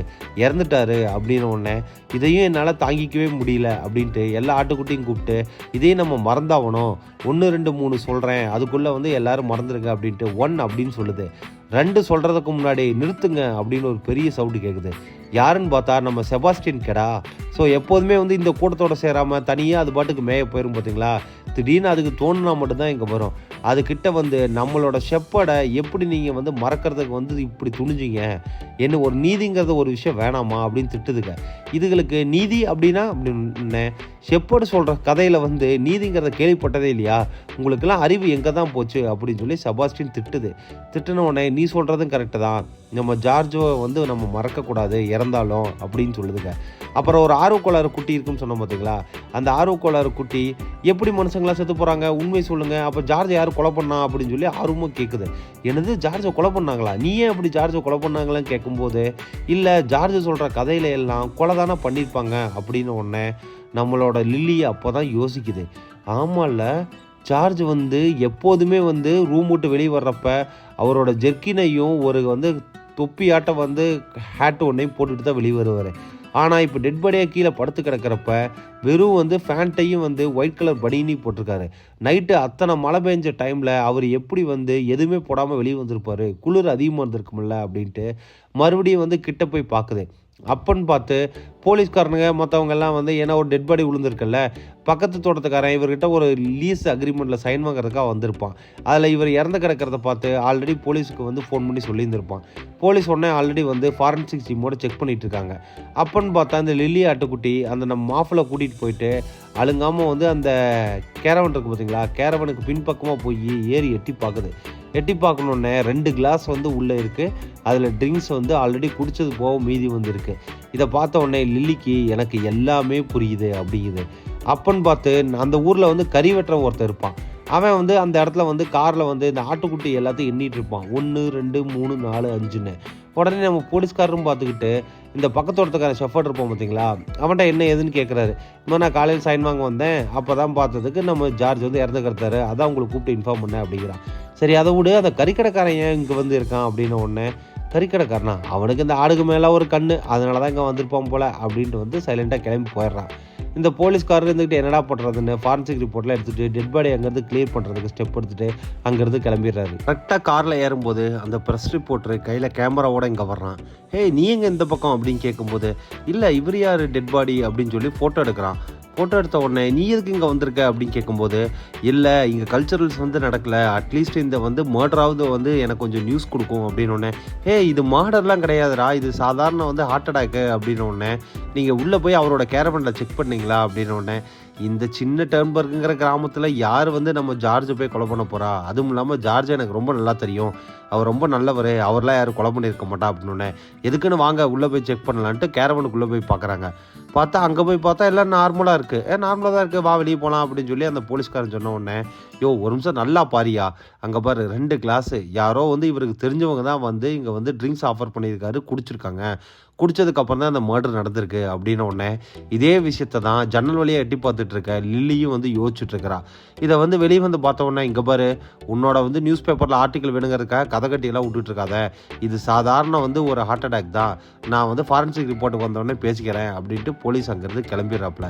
இறந்துட்டாரு அப்படின்னு ஒன்று இதையும் என்னால் தாங்கிக்கவே முடியல அப்படின்ட்டு எல்லா ஆட்டுக்குட்டியும் கூப்பிட்டு இதையும் நம்ம மறந்தாகணும், 1 2 3 சொல்கிறேன், அதுக்குள்ளே வந்து எல்லோரும் மறந்துடுங்க அப்படின்ட்டு 1 அப்படின்னு சொல்லுது. 2 சொல்கிறதுக்கு முன்னாடி நிறுத்துங்க அப்படின்னு ஒரு பெரிய சவுண்டு கேட்குது. யாருன்னு பார்த்தா நம்ம செபாஸ்டியன் கெடா. ஸோ எப்போதுமே வந்து இந்த கூட்டத்தோடு சேராமல் தனியாக அது பாட்டுக்கு மேய போயிடும் பார்த்தீங்களா. திடீர்னு அதுக்கு தோணுனா மட்டும்தான் இங்கே வரும். அதுக்கிட்ட வந்து நம்மளோட ஷெப்பர்டை எப்படி நீங்கள் வந்து மறக்கிறதுக்கு வந்து இப்படி துணிஞ்சிங்க, என்ன ஒரு நீதிங்கிறது ஒரு விஷயம் வேணாமா அப்படின்னு திட்டுதுங்க. இதுகளுக்கு நீதி அப்படின்னா அப்படின்னு ஷெப்பர்டு சொல்கிற கதையில் வந்து நீதிங்கிறத கேள்விப்பட்டதே இல்லையா, உங்களுக்கெல்லாம் அறிவு எங்கே தான் போச்சு அப்படின்னு சொல்லி செபாஸ்டியன் திட்டுன உடனே நீ சொல்கிறதும் கரெக்டு தான், நம்ம ஜார்ஜோ வந்து நம்ம மறக்கக்கூடாது இறந்தாலும் அப்படின்னு சொல்லுதுங்க. அப்புறம் ஒரு ஆர்வக்கோளாறு குட்டி இருக்குன்னு சொன்னோம் பார்த்தீங்களா, அந்த ஆர்வக்கோளாறு குட்டி எப்படி மனுஷங்களாம் செத்து போகிறாங்க உண்மை சொல்லுங்கள், அப்போ ஜார்ஜை யார் கொலை பண்ணா அப்படின்னு சொல்லி ஆர்வமாக கேட்குது. என்னது ஜார்ஜை கொலை பண்ணாங்களா, நீ ஏன் அப்படி ஜார்ஜை கொலை பண்ணாங்களான்னு கேட்கும்போது இல்லை ஜார்ஜ் சொல்கிற கதையில எல்லாம் கொலை தானே பண்ணியிருப்பாங்க அப்படின்னு ஒன்று நம்மளோட லில்லி அப்போ தான் யோசிக்குது. ஆமாம்ல, ஜார்ஜ் வந்து எப்போதுமே வந்து ரூம் விட்டு வெளியே வர்றப்ப அவரோட ஜெர்க்கினையும் ஒரு வந்து தொப்பியாட்டம் வந்து ஹேட்டு ஒன்றையும் போட்டுட்டு தான் வெளியே வருவார். ஆனால் இப்போ டெட் பாடியாக கீழே படுத்து கிடக்கிறப்ப வெறும் வந்து ஃபேண்ட்டையும் வந்து ஒயிட் கலர் பனியனி போட்டிருக்காரு. நைட்டு அத்தனை மழை பெஞ்ச டைமில் அவர் எப்படி வந்து எதுவுமே போடாமல் வெளியே வந்திருப்பார், குளிர் அதிகமாக இருந்திருக்குமில்ல அப்படின்ட்டு மறுபடியும் வந்து கிட்ட போய் பார்க்குது. அப்பன்னு பார்த்து போலீஸ்காரனுங்க மற்றவங்க எல்லாம் வந்து ஏன்னா ஒரு டெட் பாடி விழுந்திருக்குல்ல, பக்கத்து தோட்டத்துக்காரன் இவர்கிட்ட ஒரு லீஸ் அக்ரிமெண்ட்டில் சைன் வாங்குறதுக்காக வந்திருப்பான். அதில் இவர் இறந்து கிடக்கிறத பார்த்து ஆல்ரெடி போலீஸுக்கு வந்து ஃபோன் பண்ணி சொல்லியிருந்திருப்பான். போலீஸ் உடனே ஆல்ரெடி வந்து ஃபாரன்சிக் டீமோட செக் பண்ணிகிட்டு இருக்காங்க. அப்பன்னு பார்த்தா இந்த லில்லி ஆட்டுக்குட்டி அந்த நம்ம மாஃபில் கூட்டிகிட்டு போயிட்டு அழுங்காமல் வந்து அந்த கேரவன் இருக்குது பார்த்தீங்களா, கேரவனுக்கு பின்பக்கமாக போய் ஏறி எட்டி பார்க்கணுன்னே 2 கிளாஸ் வந்து உள்ளே இருக்குது. அதில் ட்ரிங்க்ஸ் வந்து ஆல்ரெடி குடித்தது போக மீதி வந்து இருக்குது. இதை பார்த்த உடனே லில்லிக்கு எனக்கு எல்லாமே புரியுது அப்படிங்குது. அப்பன்னு பார்த்து அந்த ஊரில் வந்து கறி வெட்டுறவன் ஒருத்தர் இருப்பான். அவன் வந்து அந்த இடத்துல வந்து காரில் வந்து இந்த ஆட்டுக்குட்டி எல்லாத்தையும் எண்ணிட்டு இருப்பான், 1 2 3 4 5ன்னு. உடனே நம்ம போலீஸ்காரரும் பார்த்துக்கிட்டு இந்த பக்கத்தோட்டத்துக்கார ஷெஃபர்ட் இருப்போம் பார்த்தீங்களா, அவன்கிட்ட என்ன ஏதுன்னு கேட்குறாரு. இன்னும் நான் காலையில் சைன் வாங்க வந்தேன், அப்போ தான் பார்த்ததுக்கு நம்ம ஜார்ஜ் வந்து இறந்து கிடத்தாரு, அதான் உங்களுக்கு கூப்பிட்டு இன்ஃபார்ம் பண்ணேன் அப்படிங்கிறான். சரி அதை விடு, அந்த கறிக்கடைக்காரன் ஏன் இங்கே வந்து இருக்கான் அப்படின்னு உடனே கறிக்கடைக்காரனா அவனுக்கு இந்த ஆடுக்கு மேலே ஒரு கண்ணு, அதனால தான் இங்கே வந்திருப்பான் போல் அப்படின்ட்டு வந்து சைலண்ட்டாக கிளம்பி போயிடுறான். இந்த போலீஸ்காரர் இருந்துக்கிட்டு என்னடா பண்ணுறதுன்னு ஃபாரன்சிக் ரிப்போர்ட்லாம் எடுத்துகிட்டு டெட் பாடி அங்கேருந்து கிளியர் பண்ணுறதுக்கு ஸ்டெப் எடுத்துகிட்டு அங்கேருந்து கிளம்பிடுறாரு. கரெக்டாக காரில் ஏறும்போது அந்த ப்ரெஸ் ரிப்போர்ட்ரு கையில் கேமராவோட இங்கே வர்றான். நீ எங்கே இந்த பக்கம் அப்படின்னு கேட்கும்போது இல்லை இவர் யார் டெட் பாடி அப்படின்னு சொல்லி ஃபோட்டோ எடுக்கிறான். ஃபோட்டோ எடுத்த உடனே நீ எதுக்கு இங்கே வந்திருக்க அப்படின்னு கேட்கும்போது இல்லை இங்கே கல்ச்சரல்ஸ் வந்து நடக்கலை, அட்லீஸ்ட் இந்த வந்து மர்டராவது வந்து எனக்கு கொஞ்சம் நியூஸ் கொடுக்கும் அப்படின்னு ஒன்று. இது மர்டர்லாம் கிடையாதுடா, இது சாதாரண வந்து ஹார்ட் அட்டாக்கு அப்படின்னு ஒன்று. நீங்கள் உள்ளே போய் அவரோட கேரவனில் செக் பண்ணீங்களா அப்படின்னு ஒன்று. இந்த சின்ன டர்ன்பர்க்குங்கிற கிராமத்தில் யார் வந்து நம்ம ஜார்ஜை போய் கொலை பண்ண போகிறா, அதுவும் இல்லாமல் ஜார்ஜ் எனக்கு ரொம்ப நல்லா தெரியும், அவர் ரொம்ப நல்லவர், அவர்லாம் யாரும் கொலை பண்ணியிருக்க மாட்டா அப்படின்னு. எதுக்குன்னு வாங்க உள்ளே போய் செக் பண்ணலான்ட்டு கேரவனுக்குள்ளே போய் பார்க்குறாங்க. பார்த்தா அங்கே போய் பார்த்தா எல்லாம் நார்மலாக இருக்குது. நார்மலாக தான் இருக்குது, வா வெளியே போகலாம் அப்படின்னு சொல்லி அந்த போலீஸ்காரன் சொன்ன உடனே ஒரு நிமிஷம் நல்லா பாரியா, அங்கே பாரு 2 கிளாஸு யாரோ வந்து இவருக்கு தெரிஞ்சவங்க தான் வந்து இங்கே வந்து ட்ரிங்க்ஸ் ஆஃபர் பண்ணியிருக்காரு, குடிச்சிருக்காங்க. குடித்ததுக்கப்புறம் தான் அந்த மர்டர் நடந்திருக்கு அப்படின்ன உடனே இதே விஷயத்தை தான் ஜன்னல் வழியாக எட்டி பார்த்துட்டு இருக்க லில்லியும் வந்து யோசிச்சுட்டு இருக்கிறா. இதை வந்து வெளியே வந்து பார்த்த உடனே இங்கே பாரு, உன்னோட வந்து நியூஸ் பேப்பரில் ஆர்டிக்கல் வேணுங்கிறதுக்காக கதை கட்டியெல்லாம் விட்டுட்டு இருக்காத, இது சாதாரண வந்து ஒரு ஹார்ட் அட்டாக் தான், நான் வந்து ஃபாரன்சிக் ரிப்போர்ட்டுக்கு வந்தோடனே பேசிக்கிறேன் அப்படின்ட்டு போலீஸ் அங்கேருந்து கிளம்பிடுறாப்புல.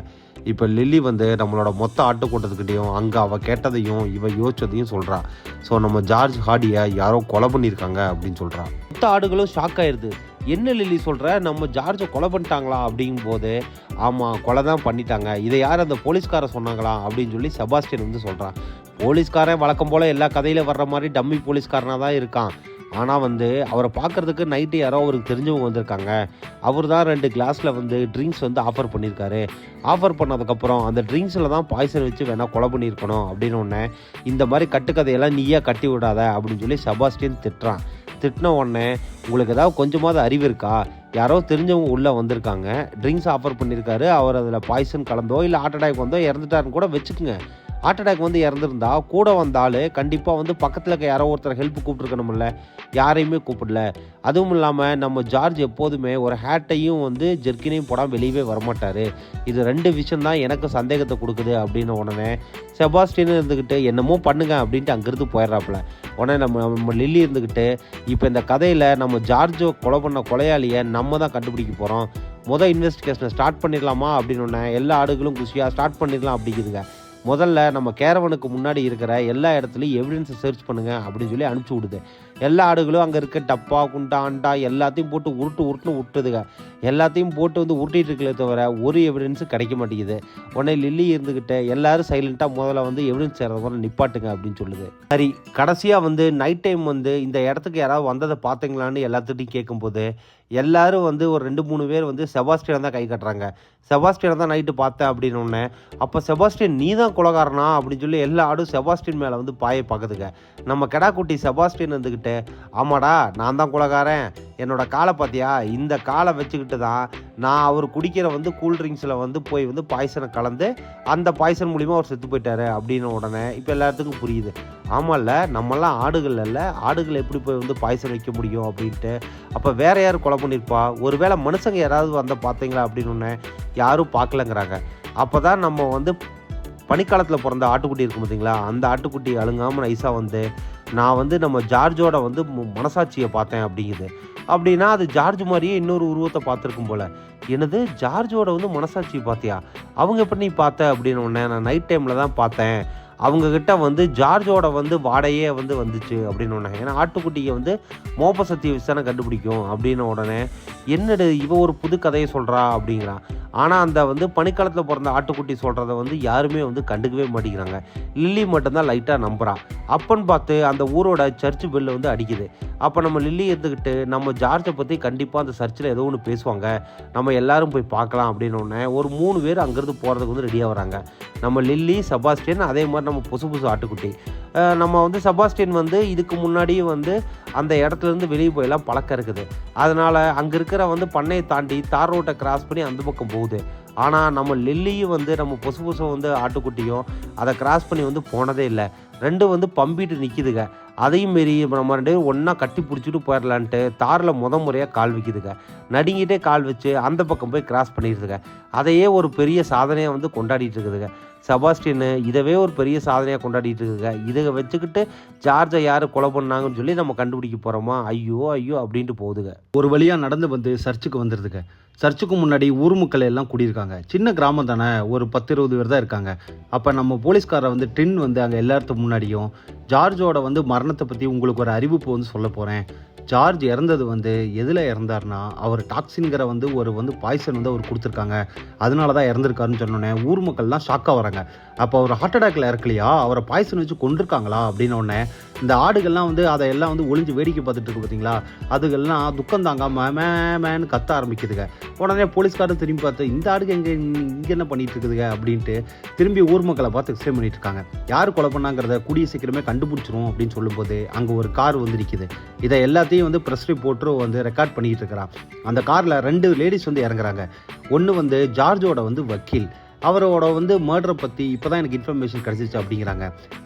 இப்போ லில்லி வந்து நம்மளோட மொத்த ஆட்டுக்கூட்டத்துக்கிட்டையும் அங்கே அவள் கேட்டதையும் இவன் யோசிச்சதையும் சொல்கிறா. ஸோ நம்ம ஜார்ஜ் ஹார்டியை யாரோ கொலை பண்ணியிருக்காங்க அப்படின்னு சொல்கிறா. மொத்த ஆடுகளும் ஷாக் ஆயிடுது. என்ன லில்லி சொல்கிற, நம்ம ஜார்ஜை கொலை பண்ணிட்டாங்களா அப்படிங்கும் போது, ஆமாம் கொலை தான் பண்ணிட்டாங்க, இதை யார் அந்த போலீஸ்காரன் சொன்னாங்களா அப்படின்னு சொல்லி செபாஸ்டியன் வந்து சொல்கிறான். போலீஸ்காரன் வழக்கம் போல் எல்லா கதையில் வர்ற மாதிரி டம்மி போலீஸ்காரனாக தான் இருக்கான். ஆனால் வந்து அவரை பார்க்குறதுக்கு நைட்டு யாரோ அவருக்கு தெரிஞ்சவங்க வந்திருக்காங்க. அவர் தான் 2 கிளாஸில் வந்து ட்ரிங்க்ஸ் வந்து ஆஃபர் பண்ணியிருக்காரு. ஆஃபர் பண்ணதுக்கப்புறம் அந்த ட்ரிங்க்ஸில் தான் பாய்சன் வச்சு வேணால் கொலை பண்ணியிருக்கணும் அப்படின்னு ஒன்று, இந்த மாதிரி கட்டுக்கதையெல்லாம் நீயே கட்டி விடாத அப்படின்னு சொல்லி செபாஸ்டியன் திட்டுறான். திட்டின உடனே, உங்களுக்கு ஏதாவது கொஞ்சமாவது அறிவு இருக்கா, யாரோ தெரிஞ்சவங்க உள்ளே வந்திருக்காங்க, ட்ரிங்க்ஸ் ஆஃபர் பண்ணியிருக்காரு, அவர் அதில் பாய்சன் கலந்தோ இல்லை ஹார்ட் அட்டாக் வந்தோ இறந்துட்டாருன்னு கூட வச்சுக்கோங்க. ஹார்ட் அட்டாக் வந்து இறந்துருந்தா கூட வந்தாலும் கண்டிப்பாக வந்து பக்கத்தில் இருக்க யாரோ ஒருத்தர் ஹெல்ப் கூப்பிட்ருக்கணும்ல, யாரையுமே கூப்பிடல. அதுவும் இல்லாமல் நம்ம ஜார்ஜ் எப்போதுமே ஒரு ஹேட்டையும் வந்து ஜெர்க்கினையும் போடாமல் வெளியவே வரமாட்டார். இது 2 விஷயம் தான் எனக்கு சந்தேகத்தை கொடுக்குது அப்படின்னு உடனே செபாஸ்டியன் இருந்துக்கிட்டு என்னமோ பண்ணுங்க அப்படின்ட்டு அங்கேருந்து போயிடுறாப்புல. உடனே நம்ம லில்லி இருந்துக்கிட்டு, இப்போ இந்த கதையில் நம்ம ஜார்ஜோ கொலை பண்ண கொலையாளியை நம்ம தான் கண்டுபிடிக்க போகிறோம், இன்வெஸ்டிகேஷனை ஸ்டார்ட் பண்ணிடலாமா அப்படின்னு ஒன்று எல்லா ஆடுகளும் குஷியாக ஸ்டார்ட் பண்ணிடலாம் அப்படிங்குதுங்க. முதல்ல நம்ம கேரவனுக்கு முன்னாடி இருக்கிற எல்லா இடத்துலையும் எவிடன்ஸை சர்ச் பண்ணுங்க அப்படின்னு சொல்லி அனுப்பிச்சி விடுது. எல்லா ஆடுகளும் அங்கே இருக்க டப்பா குண்டா அண்டா எல்லாத்தையும் போட்டு உருட்டுன்னு விட்டுதுங்க. எல்லாத்தையும் போட்டு வந்து உருட்டிட்டு இருக்கலே தவிர ஒரு எவிடன்ஸும் கிடைக்க மாட்டேங்குது. உடனே லில்லி இருந்துக்கிட்டு எல்லாரும் சைலண்ட்டாக முதல்ல வந்து எவிடன்ஸ் சேர்றத மாதிரி நிப்பாட்டுங்க அப்படின்னு சொல்லுது. சரி, கடைசியாக வந்து நைட் டைம் வந்து இந்த இடத்துக்கு யாராவது வந்ததை பார்த்தீங்களான்னு எல்லாத்துட்டையும் கேட்கும்போது எல்லாரும் வந்து ஒரு 2-3 பேர் வந்து செபாஸ்டியன் தான் கை கட்டுறாங்க. செபாஸ்டியன் தான் நைட்டு பார்த்தேன் அப்படின்னு ஒன்று. அப்போ செபாஸ்டியன் நீ தான் கொலைகாரனா அப்படின்னு சொல்லி எல்லா ஆடும் செபாஸ்டியன் மேலே வந்து பாயை பார்க்குதுங்க. நம்ம கெடாக்குட்டி செபாஸ்டியன் இருந்துக்கிட்டு, ஆமாடா நான் தான் கொலைகாரன், என்னோட காலை பார்த்தியா, இந்த காலை வச்சுக்கிட்டு தான் நான் அவர் குடிக்கிற வந்து கூல்ட்ரிங்க்ஸில் வந்து போய் வந்து பாய்சனை கலந்து அந்த பாய்சன் மூலிமா அவர் செத்து போயிட்டாரு அப்படின்னு உடனே இப்போ எல்லாத்துக்கும் புரியுது. ஆமாம்ல, நம்மளாம் ஆடுகள் இல்லை, ஆடுகள் எப்படி போய் வந்து பாய்சன் வைக்க முடியும் அப்படின்ட்டு. அப்போ வேற யார் கொலை பண்ணியிருப்பா, ஒருவேளை மனுஷங்க யாராவது வந்த பார்த்தீங்களா அப்படின்னு ஒன்று யாரும் பார்க்கலங்கிறாங்க. அப்போ தான் நம்ம வந்து பனிக்காலத்தில் பிறந்த ஆட்டுக்குட்டி இருக்கும் பார்த்தீங்களா, அந்த ஆட்டுக்குட்டி அழுங்காமல் நைஸாக வந்து நான் வந்து நம்ம ஜார்ஜோட வந்து மனசாட்சியை பார்த்தேன் அப்படிங்குது. அப்படின்னா அது ஜார்ஜ் மாதிரியே இன்னொரு உருவத்தை பார்த்துருக்கும் போல். என்னது, ஜார்ஜோட வந்து மனசாட்சியை பார்த்தியா, அவங்க எப்படி நீ பார்த்த அப்படின்னு ஒன்று, நான் நைட் டைமில் தான் பார்த்தேன், அவங்கக்கிட்ட வந்து ஜார்ஜோட வந்து வாடையே வந்து வந்துச்சு அப்படின்னு ஒன்று. ஏன்னா ஆட்டுக்குட்டியை வந்து மோப்ப சக்தியை விசாரணை கண்டுபிடிக்கும் அப்படின்னு உடனே, என்னடு இவ ஒரு புது கதையை சொல்கிறா அப்படிங்கிறான். ஆனால் அந்த வந்து பனிக்காலத்தில் பிறந்த ஆட்டுக்குட்டி சொல்கிறத வந்து யாருமே வந்து கண்டுக்கவே மாட்டேங்கிறாங்க. லில்லி மட்டும்தான் லைட்டாக நம்புகிறான். அப்பன்னு பார்த்து அந்த ஊரோட சர்ச்சு பெல்லு வந்து அடிக்குது. அப்போ நம்ம லில்லி எடுத்துக்கிட்டு, நம்ம ஜார்ஜை பற்றி கண்டிப்பாக அந்த சர்ச்சில் ஏதோ ஒன்று பேசுவாங்க, நம்ம எல்லாரும் போய் பார்க்கலாம் அப்படின்னு ஒன்று ஒரு 3 பேர் அங்கேருந்து போகிறதுக்கு வந்து ரெடியாக வராங்க. நம்ம லில்லி, செபாஸ்டியன், அதே மாதிரி நம்ம புதுசு ஆட்டுக்குட்டி. நம்ம வந்து செபாஸ்டியன் வந்து இதுக்கு முன்னாடியே வந்து அந்த இடத்துலேருந்து வெளியே போயெல்லாம் பழக்கம் இருக்குது. அதனால் அங்கே இருக்கிற வந்து பண்ணையை தாண்டி தார் ரோட்டை கிராஸ் பண்ணி அந்த பக்கம் போகுது. ஆனால் நம்ம லில்லியும் வந்து நம்ம புதுசு வந்து ஆட்டுக்குட்டியும் அதை கிராஸ் பண்ணி வந்து போனதே இல்லை. 2 வந்து பம்பிட்டு நிற்கிதுங்க. அதையும் மாரி நம்ம 2 பேரும் ஒன்றா கட்டி பிடிச்சிட்டு போயிடலான்ட்டு தாரில் முறையாக கால் வைக்குதுங்க. நடுங்கிட்டே கால் வச்சு அந்த பக்கம் போய் கிராஸ் பண்ணிடுதுங்க. அதையே ஒரு பெரிய சாதனையாக வந்து கொண்டாடிட்டு இருக்குதுங்க. செபாஸ்டியன் இதவே ஒரு பெரிய சாதனையாக கொண்டாடிட்டு இருக்குங்க. இதை வச்சுக்கிட்டு ஜார்ஜை யார் கொலை பண்ணாங்கன்னு சொல்லி நம்ம கண்டுபிடிக்க போகிறோமா, ஐயோ அப்படின்ட்டு போகுதுங்க. ஒரு வழியாக நடந்து வந்து சர்ச்சுக்கு வந்துடுதுங்க. சர்ச்சுக்கு முன்னாடி ஊர் மக்கள் எல்லாம் கூடியிருக்காங்க. சின்ன கிராமம் தானே, ஒரு 10-20 பேர் தான் இருக்காங்க. அப்போ நம்ம போலீஸ்காரர் வந்து டின் வந்து அங்கே எல்லாத்துக்கு முன்னாடியும் ஜார்ஜோட வந்து மரணத்தை பற்றி உங்களுக்கு ஒரு அறிவிப்பு வந்து சொல்ல போகிறேன். ஜார்ஜ் இறந்தது வந்து எதில் இறந்தார்னா, அவர் டாக்ஸின்கிற வந்து ஒரு வந்து பாய்சன் வந்து அவர் கொடுத்துருக்காங்க, அதனால தான் இறந்துருக்காருன்னு சொன்னோன்னே ஊர் மக்கள்லாம் ஷாக்காக வராங்க. அப்போ அவர் ஹார்ட் அட்டாக்ல இறக்கலையா, அவரை பாய்சன் வச்சு கொண்டிருக்காங்களா அப்படின்னோடனே இந்த ஆடுகள்லாம் வந்து அதையெல்லாம் வந்து ஒளிஞ்சு வேடிக்கை பார்த்துட்டு இருக்கு பார்த்தீங்களா, அதுகள்லாம் துக்கம் தாங்காமல் மேன்னு கத்த ஆரம்பிக்குதுங்க. உடனே போலீஸ்காரன் திரும்பி பார்த்து, இந்த ஆடுக்கு இங்கே என்ன பண்ணிட்டு இருக்குதுங்க அப்படின்ட்டு திரும்பி ஊர் மக்களை பார்த்து எக்ஸ்பிளைன் பண்ணிட்டு இருக்காங்க. யார் கொலை பண்ணாங்கிறத கூடிய சீக்கிரமே கண்டுபிடிச்சிரும் அப்படின்னு சொல்லும்போது அங்கே ஒரு கார் வந்து நிற்கிது. இதை எல்லாத்தையும் வந்து ப்ரெஸ் ரிப்போர்ட்டரும் வந்து ரெக்கார்ட் பண்ணிட்டு இருக்கிறான். அந்த காரில் 2 லேடிஸ் வந்து இறங்குறாங்க. ஒன்று வந்து ஜார்ஜோட வந்து வக்கீல், அவரோட வந்து மர்டரை பற்றி இப்போ தான் எனக்கு இன்ஃபர்மேஷன் கிடச்சிச்சு அப்படிங்கிறாங்க.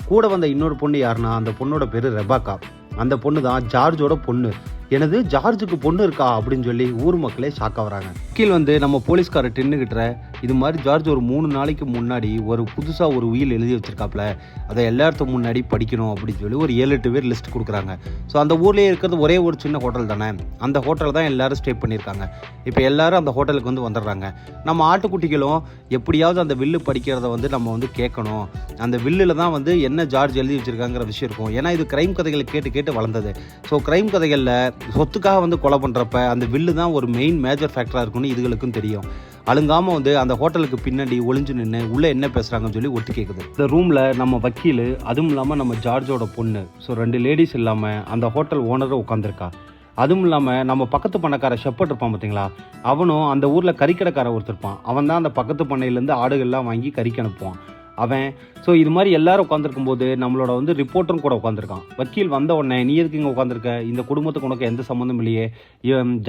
கூட வந்த இன்னொரு பொண்ணு யாருன்னா, அந்த பொண்ணோட பேர் ரெபாக்கா. அந்த பொண்ணு தான் ஜார்ஜோட பொண்ணு. எனது ஜார்ஜுக்கு பொண்ணு இருக்கா அப்படின்னு சொல்லி ஊர் மக்களே ஷாக் ஆகுறாங்க. வக்கீல் வந்து நம்ம போலீஸ்கார டென்னுகிட்ட இது மாதிரி ஜார்ஜ் ஒரு 3 நாளைக்கு முன்னாடி ஒரு புதுசாக ஒரு உயில் எழுதி வச்சிருக்காப்புல, அதை எல்லாத்துக்கும் முன்னாடி படிக்கணும் அப்படின்னு சொல்லி ஒரு 7-8 பேர் லிஸ்ட் கொடுக்குறாங்க. ஸோ அந்த ஊர்லேயே இருக்கிறது ஒரே ஒரு சின்ன ஹோட்டல் தானே, அந்த ஹோட்டல் தான் எல்லாரும் ஸ்டே பண்ணியிருக்காங்க. இப்போ எல்லாரும் அந்த ஹோட்டலுக்கு வந்து வந்துடுறாங்க. நம்ம ஆட்டுக்குட்டிகளும் எப்படியாவது அந்த வில்லு படிக்கிறத வந்து நம்ம வந்து கேட்கணும், அந்த வில்லில் தான் வந்து என்ன ஜார்ஜ் எழுதி வச்சிருக்காங்கிற விஷயம் இருக்கும். ஏன்னா இது கிரைம் கதைகளை கேட்டு கேட்டு வளர்ந்தது. ஸோ கிரைம் கதைகளில் சொத்துக்காக வந்து கொலை பண்ணுறப்ப அந்த வில்லு தான் ஒரு மெயின் மேஜர் ஃபேக்டராக இருக்குன்னு இதுகளுக்கும் தெரியும். அழுங்காமல் வந்து அந்த ஹோட்டலுக்கு பின்னாடி ஒளிஞ்சு நின்று உள்ளே என்ன பேசுகிறாங்கன்னு சொல்லி ஒட்டு கேட்குது. இந்த ரூமில் நம்ம வக்கீல், அதுவும் இல்லாமல் நம்ம ஜார்ஜோட பொண்ணு, ஸோ 2 லேடிஸ் இல்லாமல் அந்த ஹோட்டல் ஓனரும் உட்காந்துருக்கா. அதுவும் இல்லாமல் நம்ம பக்கத்து பண்ணக்கார ஷெப்பர்ட் இருப்பான் பார்த்தீங்களா, அவனும் அந்த ஊரில் கறிக்கடைக்கார ஒருத்தர் இருப்பான். அவன் தான் அந்த பக்கத்து பண்ணையிலேருந்து ஆடுகள்லாம் வாங்கி கறிக்கு அனுப்புவான் அவன். ஸோ இது மாதிரி எல்லாரும் உட்காந்துருக்கும் போது நம்மளோட வந்து ரிப்போர்ட்டரும் கூட உட்காந்துருக்கான். வக்கீல் வந்த உடனே நீ எதுக்கு இங்கே உட்காந்துருக்க, இந்த குடும்பத்துக்கு உனக்கு எந்த சம்மந்தம் இல்லையே,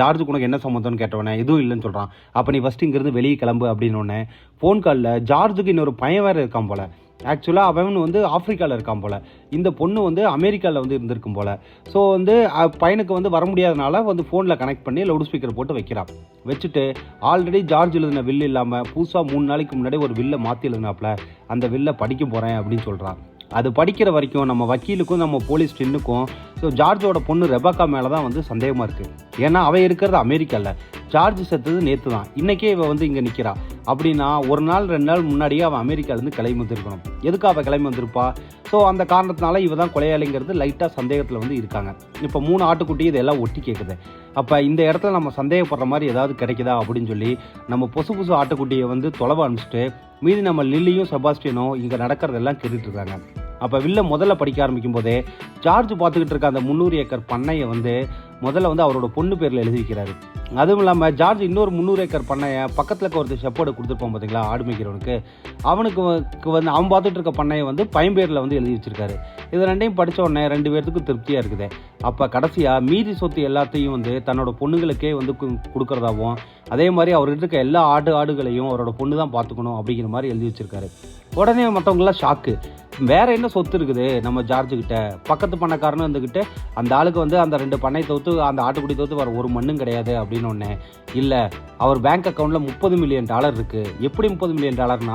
ஜார்ஜுக்கு உனக்கு என்ன சம்மந்தம்னு கேட்டவனே எதுவும் இல்லைன்னு சொல்கிறான். அப்போ நீ ஃபஸ்ட்டு இங்கேருந்து வெளியே கிளம்பு அப்படின்னு ஒன்று. ஃபோன் காலில் ஜார்ஜுக்கு இன்னொரு பையன் வேறு இருக்கான் போல். ஆக்சுவலாக அவன் வந்து ஆஃப்ரிக்காவில் இருக்கான் போல், இந்த பொண்ணு வந்து அமெரிக்காவில் வந்து இருந்திருக்கும் போல். ஸோ வந்து பையனுக்கு வந்து வர முடியாதனால வந்து ஃபோனில் கனெக்ட் பண்ணி லவுட் ஸ்பீக்கர் போட்டு வைக்கிறான். வச்சுட்டு ஆல்ரெடி ஜார்ஜ் எழுதின வில்லு இல்லாமல் புதுசாக 3 நாளைக்கு முன்னாடி ஒரு வில்லை மாற்றி எழுதினாப்புல, அந்த வில்லை படிக்க போகிறேன் அப்படின்னு சொல்கிறான். அது படிக்கிற வரைக்கும் நம்ம வக்கீலுக்கும் நம்ம போலீஸ் டென்னுக்கும் ஸோ ஜார்ஜோட பொண்ணு ரெபக்கா மேலே தான் வந்து சந்தேகமாக இருக்குது. ஏன்னா அவன் இருக்கிறது அமெரிக்காவில், ஜார்ஜ் செத்தது நேற்று தான், இன்றைக்கே இவன் வந்து இங்கே நிற்கிறா. அப்படின்னா 1 நாள் 2 நாள் முன்னாடியே அவன் அமெரிக்காவிலேருந்து கிளம்பி வந்திருக்கணும். எதுக்கு அவள் கிளம்பி வந்திருப்பா? ஸோ அந்த காரணத்தினால இவ தான் கொலையாளிங்கிறது லைட்டாக சந்தேகத்தில் வந்து இருக்காங்க. இப்போ 3 ஆட்டுக்குட்டி இதெல்லாம் ஒட்டி கேட்குது. அப்போ இந்த இடத்துல நம்ம சந்தேகப்படுற மாதிரி ஏதாவது கிடைக்குதா அப்படின்னு சொல்லி நம்ம புதுசு ஆட்டுக்குட்டியை வந்து தொலைவை அனுப்பிச்சிட்டு மீதி நம்ம லில்லியும் செபாஸ்டியனும் இங்கே நடக்கிறதெல்லாம் கேட்டுட்டு இருக்காங்க. அப்போ வில்ல முதல்ல படிக்க ஆரம்பிக்கும் போதே ஜார்ஜ் பார்த்துக்கிட்டு இருக்க அந்த 300 ஏக்கர் பண்ணையை வந்து முதல்ல வந்து அவரோட பொண்ணு பேரில் எழுதி வைக்கிறாரு. அதுவும் இல்லாமல் ஜார்ஜ் இன்னொரு 300 ஏக்கர் பண்ணையை பக்கத்தில் இருக்க ஒருத்தர் ஷெப்பர்டு கொடுத்துருப்போம் பார்த்தீங்களா, ஆடு மேய்க்கிறவனுக்கு, அவனுக்கு வந்து அவன் பார்த்துட்டு இருக்க பண்ணையை வந்து பையன் பேரில் வந்து எழுதி வச்சிருக்காரு. இது 2யும் படித்த உடனே 2 பேர்த்துக்கும் திருப்தியாக இருக்குது. அப்போ கடைசியாக மீதி சொத்து எல்லாத்தையும் வந்து தன்னோட பொண்ணுங்களுக்கே வந்து கொடுக்குறதாவும், அதே மாதிரி அவர்கிட்ட இருக்க எல்லா ஆடுகளையும் அவரோட பொண்ணு தான் பார்த்துக்கணும் அப்படிங்கிற மாதிரி எழுதி வச்சிருக்காரு. உடனே மற்றவங்களாம் ஷாக்கு. வேற என்ன சொத்து இருக்குது நம்ம ஜார்ஜுக்கிட்ட, பக்கத்து பண்ணக்காரன்னு இருந்துக்கிட்டு அந்த ஆளுக்கு வந்து அந்த 2 பண்ணை தோற்று அந்த ஆட்டுக்குடி தோற்று வர ஒரு மண்ணும் கிடையாது அப்படின்னு ஒன்று. இல்லை, அவர் பேங்க் அக்கௌண்ட்டில் $30 மில்லியன் இருக்குது. எப்படி $30 மில்லியன்?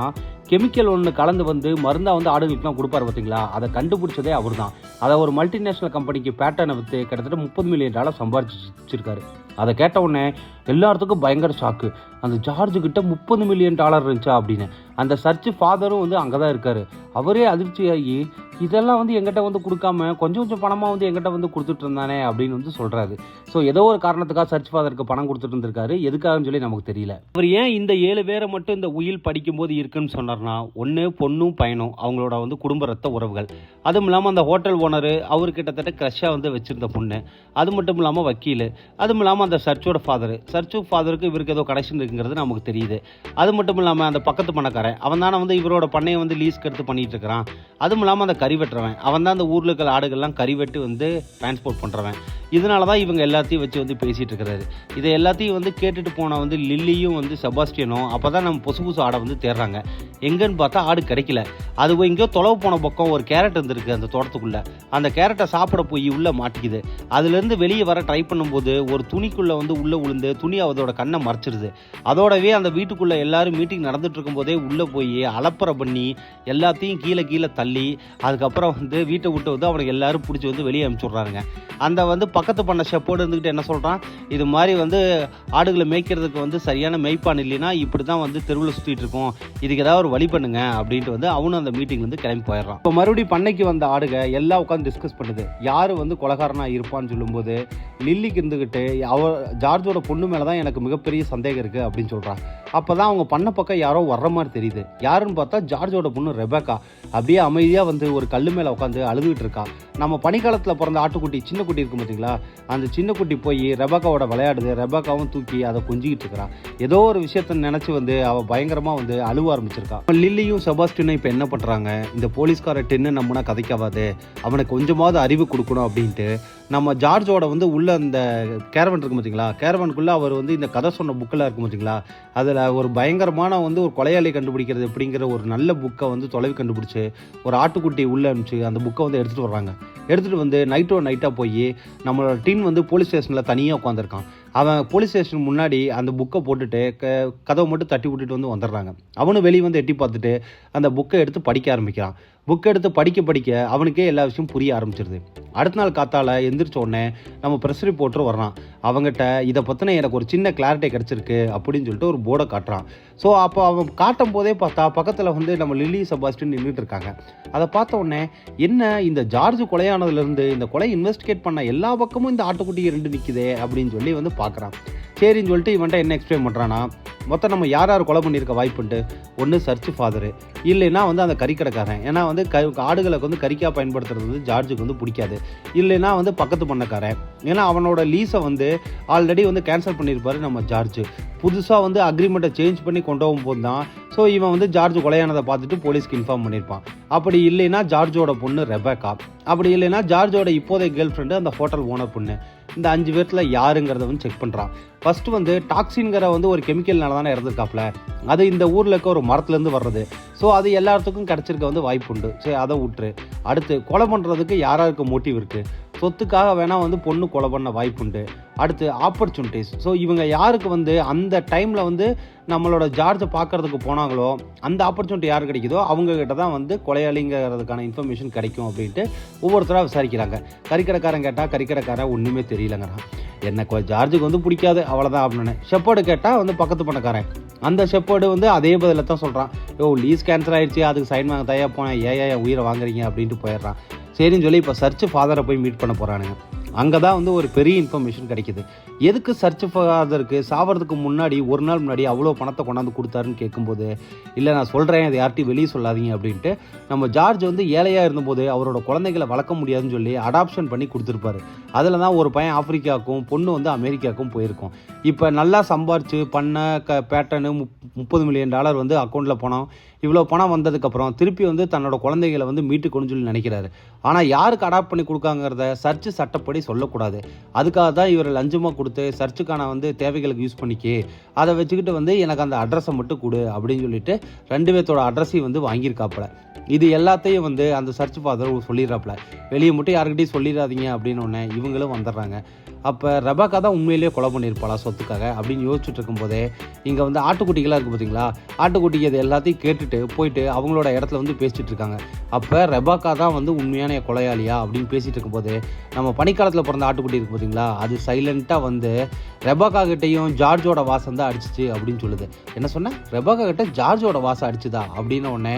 கெமிக்கல் ஒன்று கலந்து வந்து மருந்தாக வந்து ஆடுகளுக்குலாம் கொடுப்பாரு பார்த்தீங்களா, அதை கண்டுபிடிச்சதே அவர் தான். அதை ஒரு மல்டிநேஷ்னல் கம்பெனிக்கு பேட்டர்னை விற்று கிட்டத்தட்ட $30 மில்லியன் சம்பாரிச்சு வச்சிருக்காரு. அதை கேட்ட உடனே எல்லாத்துக்கும் பயங்கர ஷாக்கு. அந்த ஜார்ஜுக்கிட்ட $30 மில்லியன் இருந்துச்சா அப்படின்னு. அந்த சர்ச் ஃபாதரும் வந்து அங்கே தான் இருக்காரு. அவரே அதிர்ச்சியாகி இதெல்லாம் வந்து எங்கிட்ட வந்து கொடுக்காம கொஞ்சம் கொஞ்சம் பணமாக வந்து எங்கிட்ட வந்து கொடுத்துட்டு இருந்தானே அப்படின்னு வந்து சொல்கிறாரு. ஸோ ஏதோ ஒரு காரணத்துக்காக சர்ச் ஃபாதருக்கு பணம் கொடுத்துட்டு இருந்திருக்காரு. எதுக்காகன்னு சொல்லி நமக்கு தெரியல. அவர் ஏன் இந்த 7 பேரை மட்டும் இந்த உயில் படிக்கும்போது இருக்குன்னு சொன்னார்னா, ஒன்று பொண்ணும் பையனும் அவங்களோட வந்து குடும்ப ரத்த உறவுகள். அதுவும் இல்லாமல் அந்த ஹோட்டல் ஓனர் அவர் கிட்டத்தட்ட க்ரஷ்ஷாக வந்து வச்சுருந்த பொண்ணு. அது மட்டும் இல்லாமல் வக்கீல், அதுவும் இல்லாமல் அந்த சர்ச்சோட ஃபாதருக்கு இவருக்கு ஏதோ கனெக்ஷன் இருக்குங்கிறது நமக்கு தெரியுது. அது மட்டும் இல்லாமல் அந்த பக்கத்து பண்ணக்காரன் அவன் தானே வந்து இவரோட பண்ணையை வந்து லீஸ்க்கு எடுத்து பண்ணிட்டு இருக்கிறான். அதுவும் இல்லாமல் அந்த கறி வெட்டுறவன் அவன் தான் அந்த ஊரில் இருக்கிற ஆடுகள்லாம் கறி வெட்டி வந்து டிரான்ஸ்போர்ட் பண்ணுறவன். இதனால தான் இவங்க எல்லாத்தையும் வச்சு வந்து பேசிகிட்டு இருக்கிறாரு. இதை எல்லாத்தையும் வந்து கேட்டுட்டு போன வந்து லில்லியும் வந்து செபாஸ்டியனும் அப்போ தான் நம்ம புதுசு ஆடை வந்து தேடுறாங்க. எங்கன்னு பார்த்தா ஆடு கிடைக்கல. அது எங்கேயோ தொலைவு போன பக்கம் ஒரு கேரட் இருந்திருக்கு அந்த தோட்டத்துக்குள்ளே. அந்த கேரட்டை சாப்பிட போய் உள்ளே மாட்டிக்குது. அதுலேருந்து வெளியே வர ட்ரை பண்ணும்போது ஒரு துணிக்குள்ளே வந்து உள்ளே விழுந்து துணி அதோட கண்ணை மறைச்சிருது. அதோடவே அந்த வீட்டுக்குள்ளே எல்லாரும் மீட்டிங் நடந்துட்டு இருக்கும்போதே உள்ளே போய் அலப்பறை பண்ணி எல்லாத்தையும் கீழே தள்ளி அதுக்கப்புறம் வந்து வீட்டை விட்டு வந்து அவனுக்கு எல்லாரும் பிடிச்சி வந்து வெளியே அனுப்பிச்சுட்றாருங்க. அந்த வந்து பக்கத்து பண்ண ஷெப்போடு இருந்துக்கிட்டு என்ன சொல்கிறான், இது மாதிரி வந்து ஆடுகளை மேய்க்கிறதுக்கு வந்து சரியான மேய்ப்பான் இல்லைன்னா இப்படி தான் வந்து தெருவில் சுற்றிட்டு இருக்கோம், இதுக்கு ஏதாவது ஒரு வழி பண்ணுங்க அப்படின்ட்டு வந்து அவனும் அந்த மீட்டிங்லேருந்து கிளம்பி போயிடுறான். இப்போ மறுபடியும் பண்ணைக்கு வந்த ஆடுக எல்லாம் உட்காந்து டிஸ்கஸ் பண்ணுது யார் வந்து கொலகாரனாக இருப்பான்னு சொல்லும்போது லில்லிக்கு இருந்துக்கிட்டு அவர் ஜார்ஜோட பொண்ணு மேலே தான் எனக்கு மிகப்பெரிய சந்தேகம் இருக்குது அப்படின்னு சொல்கிறான். அப்போ தான் அவங்க பண்ண பக்கம் யாரோ வர்ற மாதிரி தெரியுது. யாருன்னு பார்த்தா ஜார்ஜோட பொண்ணு ரெபக்கா அப்படியே அமைதியாக வந்து ஒரு கல் மேலே உட்காந்து அழுதுகிட்டு இருக்கா. நம்ம பனிக்காலத்தில் பிறந்த ஆட்டுக்குட்டி சின்ன குட்டி இருக்கும் பார்த்தீங்களா, அந்த சின்ன குட்டி போய் ரெபக்காவோட விளையாடுது. ரெபக்காவும் தூக்கி அதை கொஞ்சிக்கிட்டு இருக்கிறான். ஏதோ ஒரு விஷயத்த நினச்சி வந்து அவள் பயங்கரமாக வந்து அழுவ ஆரம்பிச்சிருக்கா. லில்லியும் செபாஸ்டியனும் இப்போ என்ன பண்ணுறாங்க, இந்த போலீஸ்கார டென்னு நம்மனா கதைக்காவாது, அவனுக்கு கொஞ்சமாவது அறிவு கொடுக்கணும் அப்படின்ட்டு நம்ம ஜார்ஜோட வந்து உள்ள அந்த கேரவன் இருக்கும் பார்த்தீங்களா, கேரவனுக்குள்ளே அவர் வந்து இந்த கதை சொன்ன புக்கில் இருக்கும் பார்த்தீங்களா, அதில் ஒரு பயங்கரமான வந்து ஒரு கொலையாளி கண்டுபிடிக்கிறது அப்படிங்கிற ஒரு நல்ல புக்கை வந்து தொலைவு கண்டுபிடிச்சி ஒரு ஆட்டுக்குட்டி உள்ளே அனுப்பிச்சு அந்த புக்கை வந்து எடுத்துகிட்டு வர்றாங்க. எடுத்துகிட்டு வந்து நைட்டாக போய் நம்மளோட டீன் வந்து போலீஸ் ஸ்டேஷனில் தனியாக உட்காந்துருக்கான். அவன் போலீஸ் ஸ்டேஷன் முன்னாடி அந்த புக்கை போட்டுட்டு கதவை மட்டும் தட்டி விட்டுட்டு வந்துடுறாங்க. அவனும் வெளியே வந்து எட்டி பார்த்துட்டு அந்த புக்கை எடுத்து படிக்க ஆரம்பிக்கிறான். புக்கை எடுத்து படிக்க அவனுக்கே எல்லா விஷயம் புரிய ஆரம்பிச்சிருது. அடுத்த நாள் காத்தால எந்திரிச்ச உடனே நம்ம ப்ரெஸ் ரிப்போர்ட்டர் வர்றான். அவங்ககிட்ட இதை பற்றின எனக்கு ஒரு சின்ன கிளாரிட்டி கிடச்சிருக்கு அப்படின்னு சொல்லிட்டு ஒரு போர்டை காட்டுறான். ஸோ அப்போ அவன் காட்டும் போதே பார்த்தா பக்கத்தில் வந்து நம்ம லில்லி செபாஸ்டியன் நின்றுட்டு இருக்காங்க. அதை பார்த்த உடனே என்ன இந்த ஜார்ஜ் கொலையானதுலேருந்து இந்த கொலை இன்வெஸ்டிகேட் பண்ண எல்லா பக்கமும் இந்த ஆட்டுக்குட்டி 2 நிற்குதே அப்படின்னு சொல்லி வந்து பார்க்குறான். சரின்னு சொல்லிட்டு இவன்ட்ட என்ன எக்ஸ்பிளைன் பண்ணுறான்னா, மொத்தம் நம்ம யார் கொலை பண்ணியிருக்க வாய்ப்புண்டு, ஒன்று சர்ச் ஃபாதரு, இல்லைன்னா வந்து அந்த கறிக்கடைக்காரன். ஏன்னா வந்து ஆடுகளுக்கு வந்து கறிக்காக பயன்படுத்துறது வந்து ஜார்ஜுக்கு வந்து பிடிக்காது. இல்லைன்னா வந்து பக்கத்து பண்ணக்காரன். ஏன்னா அவனோட லீஸை வந்து ஆல்ரெடி வந்து கேன்சல் பண்ணியிருப்பாரு நம்ம ஜார்ஜ். புதுசாக வந்து அக்ரிமெண்ட்டை சேஞ்ச் பண்ணி கொண்டு போகும்போது தான் ஸோ இவன் வந்து ஜார்ஜ் கொலையானதை பார்த்துட்டு போலீஸ்க்கு இன்ஃபார்ம் பண்ணியிருப்பான். அப்படி இல்லைன்னா ஜார்ஜோட பொண்ணு ரெபேக்கா, அப்படி இல்லைன்னா ஜார்ஜோட இப்போதைய கேர்ள் ஃப்ரெண்டு அந்த ஹோட்டல் ஓனர் பொண்ணு. இந்த 5 பேர்த்தில் யாருங்கிறத வந்து செக் பண்ணுறான். ஃபஸ்ட்டு வந்து டாக்ஸின்கிற வந்து ஒரு கெமிக்கல்னால தானே இறந்துருக்காப்புல, அது இந்த ஊரில் இருக்க ஒரு மரத்துலேருந்து வர்றது. ஸோ அது எல்லாத்துக்கும் கிடச்சிருக்க வந்து வாய்ப்பு உண்டு. சரி, அதை விட்டுரு. அடுத்து கொலை பண்ணுறதுக்கு யாராருக்கு மோட்டிவ் இருக்குது, சொத்துக்காக வேணால் வந்து பொண்ணு கொலை பண்ண வாய்ப்புண்டு. அடுத்து ஆப்பர்ச்சுனிட்டிஸ். ஸோ இவங்க யாருக்கு வந்து அந்த டைமில் வந்து நம்மளோட ஜார்ஜை பார்க்குறதுக்கு போனாங்களோ அந்த ஆப்பர்ச்சுனிட்டி யார் கிடைக்குதோ அவங்கக்கிட்ட தான் வந்து கொலையாளிங்கிறதுக்கான இன்ஃபர்மேஷன் கிடைக்கும் அப்படின்ட்டு ஒவ்வொருத்தராக விசாரிக்கிறாங்க. கறிக்கடைக்காரன் கேட்டால் கறிக்கடைக்காரன் ஒன்றுமே தெரியலங்கிறான். எனக்கு ஜார்ஜுக்கு வந்து பிடிக்காது அவ்வளோதான் அப்படின்னு. ஷெப்பர்டு கேட்டால் வந்து பக்கத்து பண்ணக்காரன். அந்த ஷெப்பர்டு வந்து அதே பதில தான் சொல்கிறான். லீஸ் கேன்சல் ஆகிடுச்சு, அதுக்கு சைன் வாங்க தயார் போனேன், ஏன் உயிரை வாங்குறீங்க அப்படின்ட்டு போயிடுறான். சரின்னு சொல்லி இப்போ சர்ச் ஃபாதரை போய் மீட் பண்ண போகிறானுங்க. அங்கே தான் வந்து ஒரு பெரிய இன்ஃபர்மேஷன் கிடைக்கிது. எதுக்கு சர்ச் ஃபாதருக்கு சாவறதுக்கு முன்னாடி ஒரு நாள் முன்னாடி அவ்வளோ பணத்தை கொண்டாந்து கொடுத்தாருன்னு கேட்கும்போது, இல்லை நான் சொல்கிறேன் அதை யார்ட்டையும் வெளியே சொல்லாதீங்க அப்படின்ட்டு நம்ம ஜார்ஜ் வந்து ஏழையாக இருந்தபோது அவரோட குழந்தைகளை வளர்க்க முடியாதுன்னு சொல்லி அடாப்ஷன் பண்ணி கொடுத்துருப்பாரு. அதில் தான் ஒரு பையன் ஆப்பிரிக்காவுக்கும் பொண்ணு வந்து அமெரிக்காவுக்கும் போயிருக்கும். இப்போ நல்லா சம்பாரிச்சு பண்ண பேட்டர்னு $30 மில்லியன் வந்து அக்கௌண்ட்டில் பணம், இவ்வளோ பணம் வந்ததுக்கப்புறம் திருப்பி வந்து தன்னோட குழந்தைகளை வந்து மீட்டுக்கணும்னு சொல்லி நினைக்கிறாரு. ஆனால் யாருக்கு அடாப்ட் பண்ணி கொடுக்காங்கிறத சர்ச்சு சட்டப்படி சொல்லக்கூடாது. அதுக்காக தான் இவர் லஞ்சமாக கொடுத்து சர்ச்சுக்கான வந்து தேவைகளுக்கு யூஸ் பண்ணிக்கே, அதை வச்சுக்கிட்டு வந்து எனக்கு அந்த அட்ரஸை மட்டும் கொடு அப்படின்னு சொல்லிட்டு 2 பேர்த்தோட அட்ரஸையும் வந்து வாங்கியிருக்காப்புல. இது எல்லாத்தையும் வந்து அந்த சர்ச் ஃபாதர் சொல்லிடுறாப்புல. வெளியே மட்டும் யாருக்கிட்டையும் சொல்லிடாதீங்க அப்படின்னு ஒன்று இவங்களும் வந்துடுறாங்க. அப்போ ரெபேக்கா தான் உண்மையிலேயே கொலை பண்ணியிருப்பாளா சொத்துக்காக அப்படின்னு யோசிச்சுட்டு இருக்கும்போதே இங்கே வந்து ஆட்டுக்குட்டிகளாக இருக்குது பார்த்தீங்களா, ஆட்டுக்குட்டிக்கு அது எல்லாத்தையும் கேட்டுட்டு போயிட்டு அவங்களோட இடத்துல வந்து பேசிகிட்டு இருக்காங்க. அப்போ ரெபேக்கா தான் வந்து உண்மையான கொலையாளியா அப்படின்னு பேசிகிட்டு இருக்கும்போது நம்ம பனிக்காலத்தில் பிறந்த ஆட்டுக்குட்டி இருக்குது பார்த்தீங்களா, அது சைலண்ட்டாக வந்து ரெபேக்கா கிட்டையும் ஜார்ஜோட வாசம் தான் அடிச்சிச்சு அப்படின்னு சொல்லுது. என்ன சொன்னேன், ரெபேக்கா கிட்ட ஜார்ஜோட வாசம் அடிச்சுதா அப்படின்னு உடனே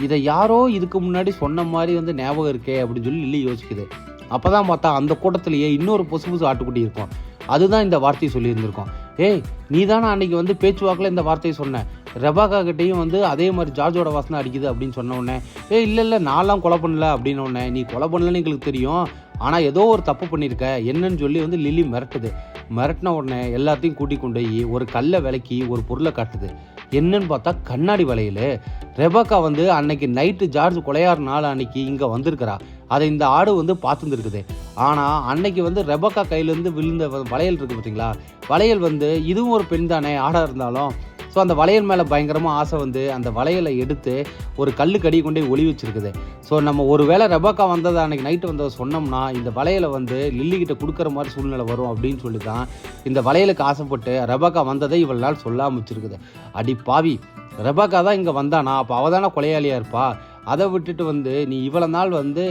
இதை யாரோ இதுக்கு முன்னாடி சொன்ன மாதிரி வந்து ஞாபகம் இருக்கே அப்படின்னு சொல்லி லில்லி யோசிக்குது. அப்போ தான் பார்த்தா அந்த கூட்டத்திலேயே இன்னொரு புதுசு ஆட்டுக்குட்டி இருக்கும். அதுதான் இந்த வார்த்தையை சொல்லியிருந்திருக்கோம். நீ தானே அன்னைக்கு வந்து பேச்சுவாக்கில் இந்த வார்த்தையை சொன்னேன், ரெபேக்கா கிட்டையும் வந்து அதே மாதிரி ஜார்ஜோட வாசனை அடிக்குது அப்படின்னு சொன்ன உடனே இல்லை நான்லாம் கொலை பண்ணல அப்படின்னு உடனே, நீ கொலை பண்ணலன்னு எங்களுக்கு தெரியும், ஆனால் ஏதோ ஒரு தப்பு பண்ணியிருக்க என்னன்னு சொல்லி வந்து லில்லி மிரட்டின உடனே எல்லாத்தையும் கூட்டி கொண்டு போய் ஒரு கல்லை விலக்கி ஒரு பொருளை காட்டுது. என்னன்னு பார்த்தா கண்ணாடி வளையல். ரெபேக்கா வந்து அன்னைக்கு நைட்டு ஜார்ஜ் கொலையார் நாள் அன்னைக்கு இங்கே வந்திருக்கிறா. அதை இந்த ஆடு வந்து பார்த்துருக்குது. ஆனால் அன்னைக்கு வந்து ரெபேக்கா கையிலேருந்து விழுந்த வளையல் இருக்குது பார்த்தீங்களா, வளையல் வந்து இதுவும் ஒரு பெண் தானே ஆடாக இருந்தாலும். ஸோ அந்த வளையல் மேலே பயங்கரமாக ஆசை வந்து அந்த வளையலை எடுத்து ஒரு கல்லுக்கடி கொண்டே ஒளி வச்சிருக்குது. ஸோ நம்ம ஒரு வேளை ரெபேக்கா வந்ததை அன்றைக்கி நைட்டு வந்ததை சொன்னோம்னா இந்த வளையலை வந்து லில்லிக்கிட்ட கொடுக்குற மாதிரி சூழ்நிலை வரும் அப்படின்னு சொல்லி தான் இந்த வளையலுக்கு ஆசைப்பட்டு ரெபேக்கா வந்ததை இவ்வளோ நாள் சொல்லாமல் வச்சுருக்குது. அடி பாவி, ரெபேக்கா தான் இங்கே வந்தானா, அப்போ அவள் தானே கொலையாளியாக இருப்பா, அதை விட்டுட்டு வந்து நீ இவ்வளோ நாள் வந்து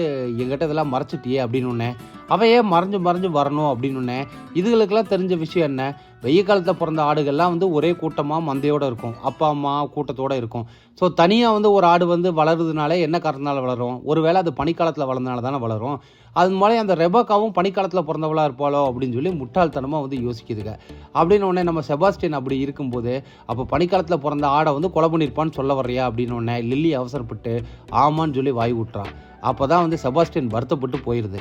எங்கிட்ட இதெல்லாம் மறைச்சிட்டியே அப்படின்னு ஒன்னே, அவையே மறைஞ்சு வரணும் அப்படின்னு ஒன்னே. இதுகளுக்கெல்லாம் தெரிஞ்ச விஷயம் என்ன, வெய்ய காலத்தில் பிறந்த ஆடுகள்லாம் வந்து ஒரே கூட்டமாக மந்தையோடு இருக்கும், அப்பா அம்மா கூட்டத்தோடு இருக்கும். ஸோ தனியாக வந்து ஒரு ஆடு வந்து வளருதுனால என்ன காரணத்தினால வளரும், ஒருவேளை அது பனிக்காலத்தில் வளர்ந்தனால தானே வளரும். அது மாதிரி அந்த ரெபேக்காவும் பனிக்காலத்தில் பிறந்தவளாக இருப்பாளோ அப்படின்னு சொல்லி முட்டாள்தனமாக வந்து யோசிக்குதுங்க. அப்படின்னு உடனே நம்ம செபாஸ்டியன் அப்படி இருக்கும்போது, அப்போ பனிக்காலத்தில் பிறந்த ஆடை வந்து கொலை பண்ணியிருப்பான்னு சொல்ல வர்றியா அப்படின்னு உடனே லில்லி அவசரப்பட்டு ஆமான்னு சொல்லி வாய் விட்டுறான். அப்போ தான் வந்து செபாஸ்டியன் வருத்தப்பட்டு போயிடுது.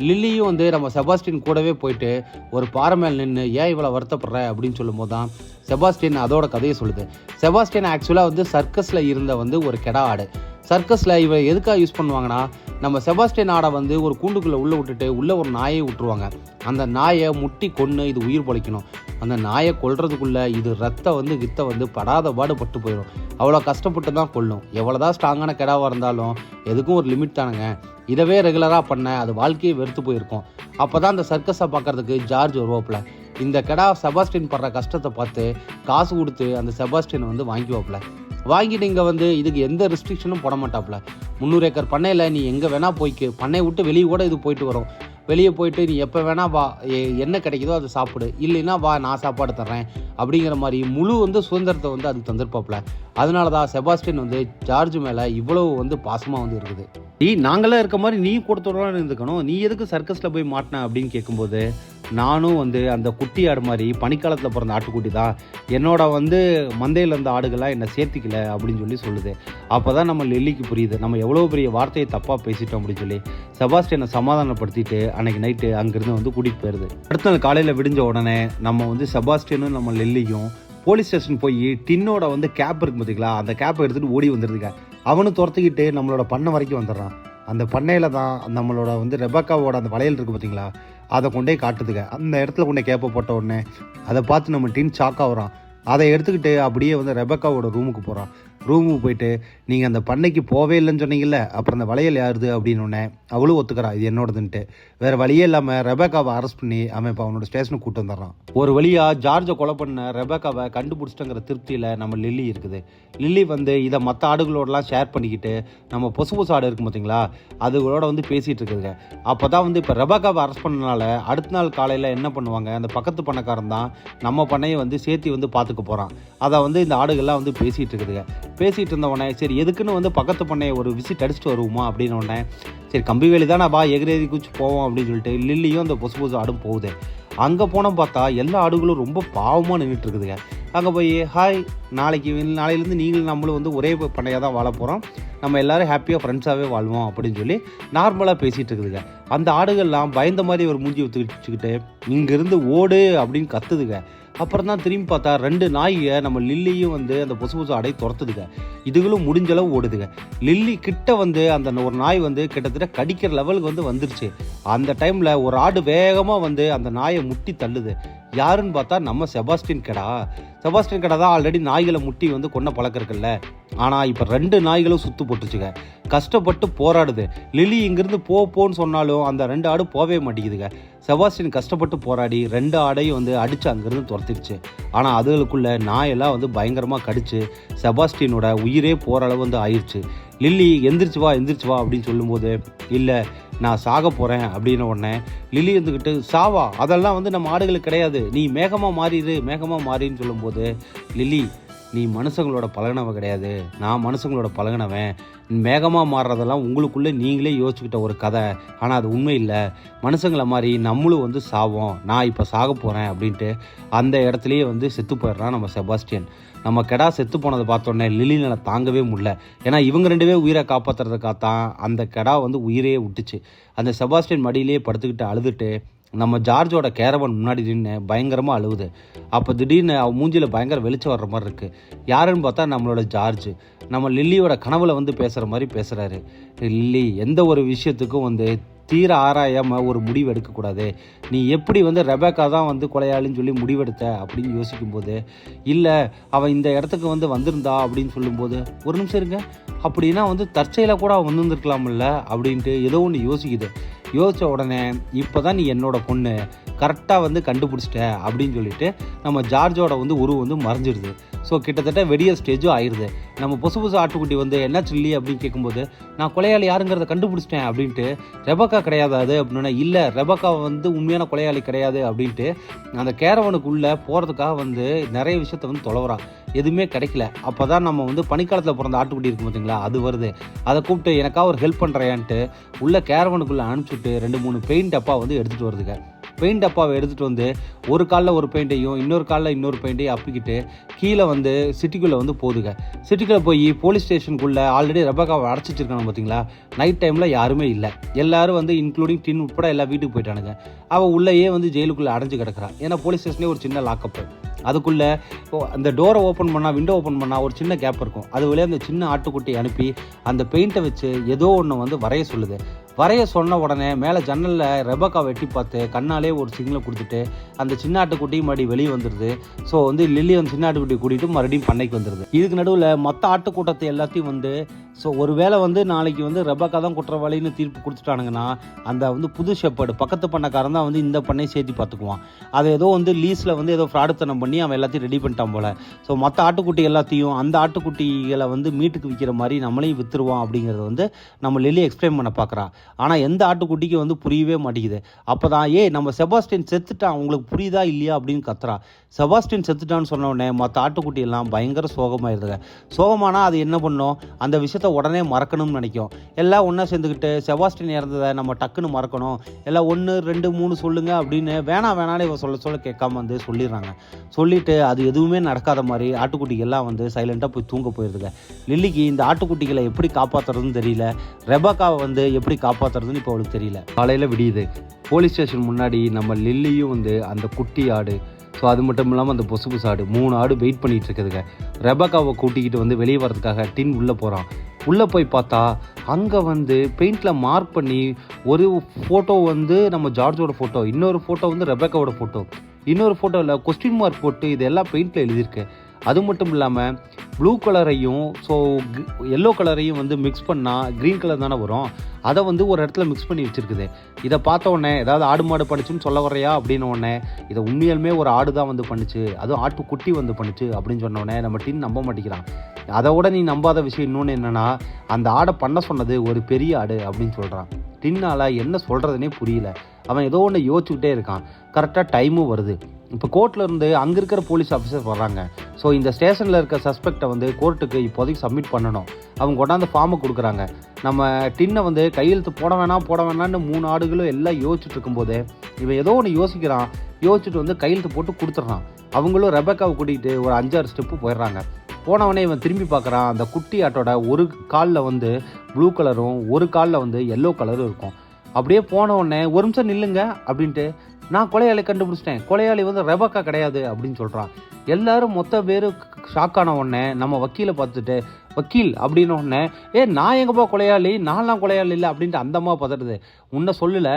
லில்லியும் வந்து நம்ம செபாஸ்டியன் கூடவே போயிட்டு ஒரு பாறை மேல் நின்று ஏன் இவ்வளோ வருத்தப்படுற அப்படின்னு சொல்லும்போது தான் செபாஸ்டியன் அதோட கதையை சொல்லுது. செபாஸ்டியன் ஆக்சுவலாக வந்து சர்க்கஸில் இருந்த வந்து ஒரு கெடா ஆடு. சர்க்கஸில் இவ எதுக்காக யூஸ் பண்ணுவாங்கன்னா, நம்ம செபாஸ்டியன் ஆடை வந்து ஒரு கூண்டுக்குள்ளே உள்ளே விட்டுட்டு உள்ளே ஒரு நாயை விட்டுருவாங்க. அந்த நாயை முட்டி கொன்று இது உயிர் பொழைக்கணும். அந்த நாயை கொல்றதுக்குள்ளே இது ரத்தம் வந்து வித்தை வந்து படாத பாடு பட்டு போயிடும். அவ்வளோ கஷ்டப்பட்டு தான் கொல்லும். எவ்வளோதான் ஸ்ட்ராங்கான கிடாவாக இருந்தாலும் எதுக்கும் ஒரு லிமிட் தானுங்க. இதவே ரெகுலராக பண்ண அது வாழ்க்கையை வெறுத்து போயிருக்கும். அப்போ தான் அந்த சர்க்கஸை பார்க்கறதுக்கு ஜார்ஜ் வருவாப்புல. இந்த கிடா செபாஸ்டின் படுற கஷ்டத்தை பார்த்து காசு கொடுத்து அந்த செபாஸ்டினை வந்து வாங்கிவாப்புல. வாங்கிட்டு இங்கே வந்து இதுக்கு எந்த ரெஸ்ட்ரிக்ஷனும் போட மாட்டாப்புல. 300 ஏக்கர் பண்ணையில் நீ எங்கே வேணால் போய்க்கு, பண்ணையை விட்டு வெளியே கூட இது போயிட்டு வரும். வெளியே போயிட்டு நீ எப்போ வேணால் வா, என்ன கிடைக்குதோ அதை சாப்பிடு, இல்லைன்னா வா நான் சாப்பாடு தர்றேன் அப்படிங்கிற மாதிரி முழு வந்து சுதந்திரத்தை வந்து அதுக்கு தந்திருப்பாப்புல. அதனால தான் செபாஸ்டின் வந்து ஜார்ஜ் மேலே இவ்வளவு வந்து பாசமாக வந்து இருக்குது. நாங்களாம் இருக்க மாதிரி நீ கொடுத்துடலாம் இருந்துக்கணும், நீ எதுக்கு சர்க்கஸில் போய் மாட்டின அப்படின்னு கேட்கும்போது, நானும் வந்து அந்த குட்டி ஆடு மாதிரி பனிக்காலத்தில் பிறந்த ஆட்டுக்குட்டி தான், என்னோட வந்து மந்தையில் இருந்த ஆடுகள்லாம் என்னை சேர்த்திக்கல அப்படின்னு சொல்லுது. அப்போ தான் நம்ம லில்லிக்கு புரியுது நம்ம எவ்வளோ பெரிய வார்த்தையை தப்பாக பேசிட்டோம் அப்படின்னு சொல்லி. செபாஸ்டினை சமாதானப்படுத்திட்டு அன்னைக்கு நைட்டு அங்கேருந்து வந்து கூட்டிகிட்டு போயிடுது. அடுத்த நாள் காலையில் விடிஞ்ச உடனே நம்ம வந்து செபாஸ்டினும் நம்ம லில்லியும் போலீஸ் ஸ்டேஷன் போய் டின்னோட வந்து கேப் இருக்கு பார்த்தீங்களா, அந்த கேப்பை எடுத்துகிட்டு ஓடி வந்துடுதுங்க. அவனும் துரத்துக்கிட்டு நம்மளோட பண்ணை வரைக்கும் வந்துடுறான். அந்த பண்ணையில் தான் நம்மளோட வந்து ரெபக்காவோட அந்த வளையல் இருக்குது பார்த்தீங்களா, அதை கொண்டே காட்டுதுங்க. அந்த இடத்துல கொண்டே கேப்பை போட்ட உடனே அதை பார்த்து நம்ம டின் ஷாக் ஆகுறான். அதை எடுத்துக்கிட்டு அப்படியே வந்து ரெபக்காவோட ரூமுக்கு போகிறான். ரூமுக்கு போயிட்டு நீங்கள் அந்த பண்ணைக்கு போவே இல்லைன்னு சொன்னீங்கல்ல, அப்புறம் அந்த வளையல் யாருது அப்படின்னு ஒன்னே அவளும் ஒத்துக்கிறா இது என்னோடதுன்ட்டு. வேறு வழியே இல்லாமல் ரெபக்காவை அரெஸ்ட் பண்ணி அவன் இப்போ அவனோட ஸ்டேஷனுக்கு கூட்டு வந்துடுறான். ஒரு வழியாக ஜார்ஜை கொலை பண்ண ரெபக்காவை கண்டுபிடிச்சிட்டங்கிற திருப்தியில் நம்ம லில்லி இருக்குது. லில்லி வந்து இதை மற்ற ஆடுகளோடலாம் ஷேர் பண்ணிக்கிட்டு நம்ம பொசு ஆடு இருக்கும் பார்த்தீங்களா, அதுகளோட வந்து பேசிகிட்டு இருக்குதுங்க. அப்போ தான் வந்து இப்போ ரெபக்காவை அரெஸ்ட் பண்ணனால அடுத்த நாள் காலையில் என்ன பண்ணுவாங்க, அந்த பக்கத்து பண்ணக்காரன் தான் நம்ம பண்ணையை வந்து சேர்த்து வந்து பார்த்துக்க போகிறான். அதை வந்து இந்த ஆடுகள்லாம் வந்து பேசிகிட்டு இருக்குதுங்க. பேசிகிட்டு இருந்தவொடனே சரி எதுக்குன்னு வந்து பக்கத்து பண்ணையை ஒரு விசிட் அடிச்சுட்டு வருவோமா அப்படின்னு உடனே சரி கம்பி வேலி தான் நான் எகிரி குச்சி போவோம் அப்படின்னு சொல்லிட்டு லில்லியும் அந்த பொசு ஆடும் போகுது. அங்கே போனோம் பார்த்தா எல்லா ஆடுகளும் ரொம்ப பாவமாக நின்றுட்டு இருக்குதுங்க. அங்கே போய் ஹாய், நாளையிலேருந்து நீங்களும் நம்மளும் வந்து ஒரே பண்ணையாக தான் வாழ போகிறோம், நம்ம எல்லோரும் ஹாப்பியாக ஃப்ரெண்ட்ஸாகவே வாழ்வோம் அப்படின்னு சொல்லி நார்மலாக பேசிகிட்டு இருக்குதுங்க. அந்த ஆடுகள்லாம் பயந்த மாதிரி ஒரு மூஞ்சி வச்சுக்கிட்டு இங்கேருந்து ஓடு அப்படின்னு கத்துதுங்க. அப்புறம் தான் திரும்பி பார்த்தா 2 நாய்க நம்ம லில்லியும் வந்து அந்த பொசு ஆடை துரத்துதுங்க. இதுகளும் முடிஞ்சளவு ஓடுதுங்க. லில்லி கிட்ட வந்து அந்த ஒரு நாய் வந்து கிட்டத்தட்ட கடிக்கிற லெவலுக்கு வந்து வந்துருச்சு. அந்த டைமில் ஒரு ஆடு வேகமாக வந்து அந்த நாயை முட்டி தள்ளுது. யாருன்னு பார்த்தா நம்ம செபாஸ்டின் கடா தான் ஆல்ரெடி நாய்களை முட்டி வந்து கொன்ன பழக்கம் இருக்குல்ல. ஆனால் இப்போ 2 நாய்களும் சுத்து போட்டுச்சுங்க. கஷ்டப்பட்டு போராடுது. லில்லி இங்கிருந்து போன்னு சொன்னாலும் அந்த 2 ஆடு போவே மாட்டேங்குதுங்க. செபாஸ்டின் கஷ்டப்பட்டு போராடி 2 ஆடையும் வந்து அடித்து அங்கேருந்து துரத்திடுச்சு. ஆனால் அதுகளுக்குள்ள நாயெல்லாம் வந்து பயங்கரமாக கடிச்சு செபாஸ்டினோட உயிரே போகிற அளவு வந்து ஆயிடுச்சு. லில்லி எந்திரிச்சு வா அப்படின்னு சொல்லும்போது இல்லை நான் சாக போகிறேன் அப்படின்னு உடனே லில்லி வந்துக்கிட்டு சாவா, அதெல்லாம் வந்து நம்ம ஆடுகளுக்கு கிடையாது, நீ மேகமாக மாறின்னு சொல்லும்போது லில்லி நீ மனுஷங்களோட பழகினவன் கிடையாது, நான் மனுஷங்களோட பழகினவன், மேகமாக மாறுறதெல்லாம் உங்களுக்குள்ளே நீங்களே யோசிச்சுக்கிட்ட ஒரு கதை, ஆனால் அது உண்மை இல்லை, மனுஷங்களை மாதிரி நம்மளும் வந்து சாவோம், நான் இப்போ சாக போகிறேன் அப்படின்ட்டு அந்த இடத்துலையே வந்து செத்து போயிடுறான் நம்ம செபாஸ்டியன். நம்ம கெடா செத்து போனதை பார்த்தோன்னே லில்லினால தாங்கவே முடியல. ஏன்னா இவங்க 2 பேரும் உயிரை காப்பாற்றுறதுக்காகத்தான் அந்த கெடா வந்து உயிரே விட்டுச்சு. அந்த செபாஸ்டியன் மடியிலேயே படுத்துக்கிட்டு அழுதுட்டு நம்ம ஜார்ஜோட கேரவன் முன்னாடி நின்று பயங்கரமாக அழுவுது. அப்போ திடீர்னு அவன் மூஞ்சியில் பயங்கர வெளிச்சம் வர்ற மாதிரி இருக்குது. யாருன்னு பார்த்தா நம்மளோட ஜார்ஜ் நம்ம லில்லியோட கனவுல வந்து பேசுகிற மாதிரி பேசுகிறாரு. லில்லி எந்த ஒரு விஷயத்துக்கும் வந்து தீர ஆராயாமல் ஒரு முடிவு எடுக்கக்கூடாது, நீ எப்படி வந்து ரெபேக்கா தான் வந்து கொலையாளின்னு சொல்லி முடிவெடுத்த அப்படின்னு யோசிக்கும்போது, இல்லை அவன் இந்த இடத்துக்கு வந்து வந்திருந்தா அப்படின்னு சொல்லும்போது ஒரு நிமிஷம் இருங்க, அப்படின்னா வந்து தற்செயலாக கூட அவன் வந்துருந்துருக்கலாம்ல அப்படின்ட்டு ஏதோ ஒன்று யோசித்த உடனே இப்போ தான் நீ என்னோட பொண்ணு கரெக்டாக வந்து கண்டுபிடிச்சிட்ட அப்படின்னு சொல்லிட்டு நம்ம ஜார்ஜோட வந்து உருவம் வந்து மறைஞ்சிடுது. ஸோ கிட்டத்தட்ட வெடிய ஸ்டேஜும் ஆயிடுது. நம்ம புதுசு ஆட்டுக்குட்டி வந்து என்ன சொல்லி அப்படின்னு கேட்கும்போது நான் கொலையாளி யாருங்கிறத கண்டுபிடிச்சிட்டேன் அப்படின்ட்டு, ரெபக்கா கிடையாது அது அப்படின்னா, இல்லை ரெபக்கா வந்து உண்மையான கொலையாளி கிடையாது அப்படின்ட்டு அந்த கேரவனுக்குள்ளே போகிறதுக்காக வந்து நிறைய விஷயத்த வந்து தொலைவறான். எதுவுமே கிடைக்கல. அப்போ தான் நம்ம வந்து பனிக்காலத்தில் பிறந்த ஆட்டுக்குட்டி இருக்கும் பார்த்தீங்களா, அது வருது. அதை கூப்பிட்டு எனக்காக ஒரு ஹெல்ப் பண்ணுறையான்ட்டு உள்ள கேரவனுக்குள்ளே அனுப்பிச்சுட்டு 2-3 பெயிண்ட் டப்பா வந்து எடுத்துகிட்டு வருதுங்க. பெயிண்ட் டப்பாவை எடுத்துகிட்டு வந்து ஒரு காலில் ஒரு பெயிண்ட்டையும் இன்னொரு காலில் இன்னொரு பெயிண்ட்டையும் அப்பிக்கிட்டு கீழே வந்து சிட்டிக்குள்ளே வந்து போகுதுங்க. சிட்டிக்குள்ளே போய் போலீஸ் ஸ்டேஷனுக்குள்ளே ஆல்ரெடி ரெபக்காவை அடைச்சி வச்சிருக்காங்க பார்த்தீங்களா. நைட் டைமில் யாருமே இல்லை, எல்லோரும் வந்து இன்க்ளூடிங் டின் உட்பட எல்லா வீட்டுக்கு போயிட்டானுங்க. அவள் உள்ளேயே வந்து ஜெயிலுக்குள்ளே அடைஞ்சு கிடக்கிறான். ஏன்னா போலீஸ் ஸ்டேஷன்லேயே ஒரு சின்ன லாக்கப்பு. அதுக்குள்ளே அந்த டோரை ஓப்பன் பண்ணால், விண்டோ ஓப்பன் பண்ணால் ஒரு சின்ன கேப் இருக்கும். அது வழியாக அந்த சின்ன ஆட்டுக்குட்டி அனுப்பி அந்த பெயிண்ட்டை வச்சு ஏதோ ஒன்று வந்து வரைய சொல்லுது. வரைய சொன்ன உடனே மேலே ஜன்னலில் ரெபக்கா வெட்டி பார்த்து கண்ணாலே ஒரு சிக்னலை கொடுத்துட்டு அந்த சின்ன ஆட்டுக்குட்டி மறுபடியும் வெளியே வந்துடுது. ஸோ வந்து லில்லி வந்து சின்ன ஆட்டுக்குட்டி கூட்டிகிட்டு மறுபடியும் பண்ணைக்கு வந்துடுது. இதுக்கு நடுவில் மற்ற ஆட்டுக்கூட்டத்தை எல்லாத்தையும் வந்து ஸோ ஒரு வேளை வந்து நாளைக்கு வந்து ரெபக்கா தான் குற்றவாளின்னு தீர்ப்பு கொடுத்துட்டானுங்கன்னா அந்த வந்து புது ஷெப்பர்டு பக்கத்து பண்ணக்காரன் தான் வந்து இந்த பண்ணை சேர்த்து பார்த்துக்குவான். அதை ஏதோ வந்து லீஸில் வந்து ஏதோ ஃப்ராடுத்தனம் பண்ணி அவன் எல்லாத்தையும் ரெடி பண்ணிட்டான் போல். ஸோ மற்ற ஆட்டுக்குட்டி எல்லாத்தையும் அந்த ஆட்டுக்குட்டிகளை வந்து மீட்டுக்கு விற்கிற மாதிரி நம்மளையும் விற்றுருவான் அப்படிங்கிறத வந்து நம்ம லில்லி எக்ஸ்பிளைன் பண்ண பார்க்குறா. ஆனால் எந்த ஆட்டுக்குட்டிக்கு வந்து புரியவே மாட்டேங்குது. அப்போ தான் நம்ம செபாஸ்டின் செத்துட்டான் உங்களுக்கு புரியுதா இல்லையா அப்படின்னு கத்துறா. செபாஸ்டின் செத்துட்டான்னு சொன்ன உடனே மற்ற ஆட்டுக்குட்டி எல்லாம் பயங்கர சோகமாயிருதுங்க. சோகமானால் அது என்ன பண்ணும், அந்த விஷயத்த உடனே மறக்கணும்னு நினைக்கும். எல்லாம் ஒன்றா சேர்ந்துக்கிட்டு செபாஸ்டின் இறந்ததை நம்ம டக்குன்னு மறக்கணும், எல்லாம் 1 2 3 சொல்லுங்க அப்படின்னு வேணாலே இவ சொல்ல கேட்காம வந்து சொல்லிடுறாங்க. சொல்லிட்டு அது எதுவுமே நடக்காத மாதிரி ஆட்டுக்குட்டிகள் எல்லாம் வந்து சைலண்டாக போய் தூங்க போயிருதுங்க. லில்லிக்கு இந்த ஆட்டுக்குட்டிகளை எப்படி காப்பாற்றுறதுன்னு தெரியல, ரெபக்காவை வந்து எப்படி காப்பாற்றுறதுன்னு இப்போ அவளுக்கு தெரியல. காலையில் விடியுது. போலீஸ் ஸ்டேஷன் முன்னாடி நம்ம லில்லியும் வந்து அந்த குட்டி ஆடு, ஸோ அது மட்டும் இல்லாமல் அந்த பொசு ஆடு 3 ஆடு வெயிட் பண்ணிகிட்டு இருக்குதுங்க. ரெபக்காவை கூட்டிக்கிட்டு வந்து வெளியே வரதுக்காக டின் உள்ளே போகிறான். உள்ளே போய் பார்த்தா அங்கே வந்து பெயிண்டில் மார்க் பண்ணி ஒரு ஃபோட்டோ வந்து நம்ம ஜார்ஜோட ஃபோட்டோ, இன்னொரு ஃபோட்டோ வந்து ரெபக்காவோட ஃபோட்டோ, இன்னொரு ஃபோட்டோவில் கொஸ்டின் மார்க் போட்டு இதெல்லாம் பெயிண்டில் எழுதியிருக்கு. அது மட்டும் இல்லாமல் ப்ளூ கலரையும் ஸோ எல்லோ கலரையும் வந்து மிக்ஸ் பண்ணால் க்ரீன் கலர் தானே வரும், அதை வந்து ஒரு இடத்துல மிக்ஸ் பண்ணி வச்சுருக்குது. இதை பார்த்த உடனே ஏதாவது ஆடு மாடு பண்ணிச்சுன்னு சொல்ல வரையா அப்படின்னு உடனே இதை உண்மையாலுமே ஒரு ஆடு தான் வந்து பண்ணிச்சு, அதுவும் ஆட்டு குட்டி வந்து பண்ணிச்சு அப்படின்னு சொன்ன உடனே நம்ம டின் நம்ப மாட்டேங்கிறான். அதை விட நீ நம்பாத விஷயம் இன்னொன்று என்னென்னா அந்த ஆடை பண்ண சொன்னது ஒரு பெரிய ஆடு அப்படின்னு சொல்கிறான். டின்னால் என்ன சொல்கிறதுனே புரியல. அவன் ஏதோ ஒன்று யோசிச்சுக்கிட்டே இருக்கான். கரெக்டாக டைமும் வருது. இப்போ கோர்ட்டில் இருந்து அங்கே இருக்கிற போலீஸ் ஆஃபீஸர் வர்றாங்க. ஸோ இந்த ஸ்டேஷனில் இருக்க சஸ்பெக்டை வந்து கோர்ட்டுக்கு இப்போதைக்கு சப்மிட் பண்ணணும். அவங்க கொண்டாந்து ஃபார்மை கொடுக்குறாங்க. நம்ம டின்னை வந்து கையெழுத்து போட வேணான்னு 3 ஆடுகளும் எல்லாம் யோசிச்சுட்டு இருக்கும்போது இவன் ஏதோ ஒன்று யோசிக்கிறான். யோசிச்சுட்டு வந்து கையெழுத்து போட்டு கொடுத்துட்றான். அவங்களும் ரெபக்காவை கூட்டிகிட்டு ஒரு 5-6 ஸ்டெப்பு போயிடுறாங்க. போனவனே இவன் திரும்பி பார்க்குறான். அந்த குட்டி ஆட்டோட ஒரு காலில் வந்து ப்ளூ கலரும் ஒரு காலில் வந்து எல்லோ கலரும் இருக்கும். அப்படியே போன உடனே ஒரு நிமிஷம் நில்லுங்க அப்படின்ட்டு, நான் கொலையாளி கண்டுபிடிச்சிட்டேன், கொலையாளி வந்து ரெபக்கா கிடையாது அப்படின்னு சொல்கிறான். எல்லாரும் மொத்த பேர் ஷாக்கான உடனே நம்ம வக்கீலை பார்த்துட்டு வக்கீல் அப்படின்னு உடனே நான் எங்கப்பா கொலையாளி, நான்லாம் கொலையாளி இல்லை அப்படின்ட்டு அந்த அம்மா பார்த்துடுது. உன்னை சொல்லலை,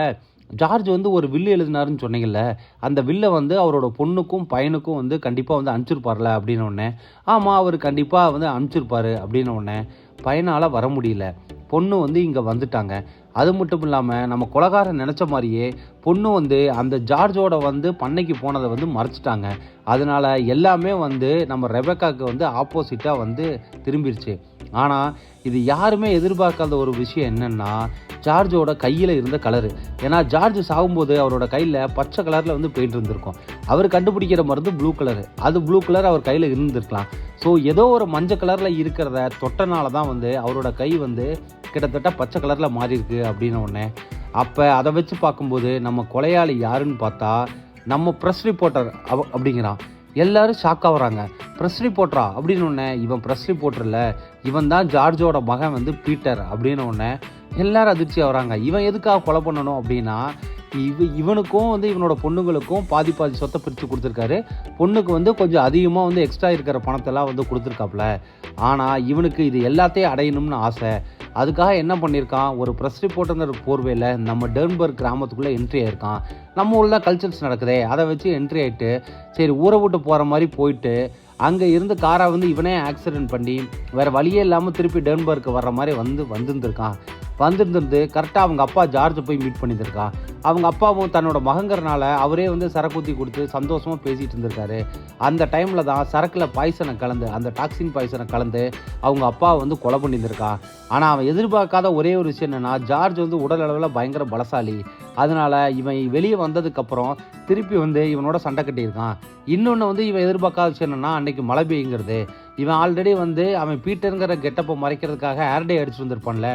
ஜார்ஜ் வந்து ஒரு வில்லு எழுதினாருன்னு சொன்னீங்கல்ல, அந்த வில்லை வந்து அவரோட பொண்ணுக்கும் பையனுக்கும் வந்து கண்டிப்பாக வந்து அனுப்பிச்சிருப்பார்ல அப்படின்னு உடனே ஆமாம் அவர் கண்டிப்பாக வந்து அனுப்பிச்சிருப்பாரு அப்படின்னு உடனே பையனால் வர முடியல, பொண்ணு வந்து இங்கே வந்துட்டாங்க. அது மட்டும் இல்லாமல் நம்ம கொலைகாரன் நினச்ச மாதிரியே பொண்ணு வந்து அந்த ஜார்ஜோட வந்து பண்ணைக்கு போனதை வந்து மறைச்சிட்டாங்க. அதனால் எல்லாமே வந்து நம்ம ரெபக்காவுக்கு வந்து ஆப்போசிட்டாக வந்து திரும்பிடுச்சு. ஆனால் இது யாருமே எதிர்பார்க்காத ஒரு விஷயம் என்னென்னா ஜார்ஜோட கையில் இருந்த கலரு. ஏன்னா ஜார்ஜ் சாகும்போது அவரோட கையில் பச்சை கலரில் வந்து பெயிண்ட் இருந்திருக்கும். அவர் கண்டுபிடிக்கிற மருந்து ப்ளூ கலரு, அது ப்ளூ கலர் அவர் கையில் இருந்திருக்கலாம். ஸோ ஏதோ ஒரு மஞ்சள் கலரில் இருக்கிறத தொட்டனால தான் வந்து அவரோட கை வந்து கிட்டத்தட்ட பச்சை கலரில் மாறி இருக்கு அப்படின்னு உடனே அப்போ அதை வச்சு பார்க்கும்போது நம்ம கொலையாளி யாருன்னு பார்த்தா நம்ம ப்ரெஸ் ரிப்போர்ட்டர் அப்படிங்கிறான். எல்லாரும் ஷாக் ஆகுறாங்க. ப்ரெஸ் ரிப்போர்ட்டரா அப்படின்னு ஒன்று, இவன் ப்ரெஸ் ரிப்போர்ட்டரில், இவன் தான் ஜார்ஜோட மகன் வந்து பீட்டர் அப்படின்னு ஒன்று எல்லாரும் அதிர்ச்சி ஆகுறாங்க. இவன் எதுக்காக கொலை பண்ணணும் அப்படின்னா இவனுக்கும் வந்து இவனோட பொண்ணுங்களுக்கும் பாதி சொத்தை பிரித்து கொடுத்துருக்காரு. பொண்ணுக்கு வந்து கொஞ்சம் அதிகமாக வந்து எக்ஸ்ட்ரா இருக்கிற பணத்தெல்லாம் வந்து கொடுத்துருக்காப்புல. ஆனால் இவனுக்கு இது எல்லாத்தையும் அடையணும்னு ஆசை. அதுக்காக என்ன பண்ணியிருக்கான், ஒரு ப்ரெஸ் ரிப்போர்ட்டுங்கிற போர்வையில் நம்ம டெர்ன்பர்க் கிராமத்துக்குள்ளே என்ட்ரி ஆயிருக்கான். நம்ம ஊரில் தான் கல்ச்சர்ஸ் நடக்குதே, அதை வச்சு என்ட்ரி ஆகிட்டு சரி ஊரை விட்டு போகிற மாதிரி போயிட்டு அங்கே இருந்து காரை வந்து இவனே ஆக்சிடென்ட் பண்ணி வேறு வழியே இல்லாமல் திருப்பி டெர்ன்பர்க்கு வர்ற மாதிரி வந்துருந்துருக்கான். வந்துருந்து கரெக்டாக அவங்க அப்பா ஜார்ஜை போய் மீட் பண்ணியிருந்திருக்கான். அவங்க அப்பாவும் தன்னோட மகங்கிறனால அவரே வந்து சரக்கு கொடுத்து சந்தோஷமாக பேசிகிட்டு இருந்திருக்காரு. அந்த டைமில் தான் சரக்கில் பாய்சனை கலந்து, அந்த டாக்ஸின் பாய்சனை கலந்து அவங்க அப்பா வந்து கொலை பண்ணியிருந்திருக்கான். ஆனால் அவன் எதிர்பார்க்காத ஒரே ஒரு விஷயம் என்னென்னா ஜார்ஜ் வந்து உடல் அளவில் பயங்கர பலசாலி. அதனால் இவன் வெளியே வந்ததுக்கப்புறம் திருப்பி வந்து இவனோட சண்டை கட்டியிருக்கான். இன்னொன்று வந்து இவன் எதிர்பார்க்காத விஷயம் என்னென்னா அன்றைக்கி மழை பெய்யுங்கிறது. இவன் ஆல்ரெடி வந்து அவன் பீட்டருங்கிற கெட்டப்பை மறைக்கிறதுக்காக ஹேர்டே அடிச்சுட்டு வந்திருப்பான்ல,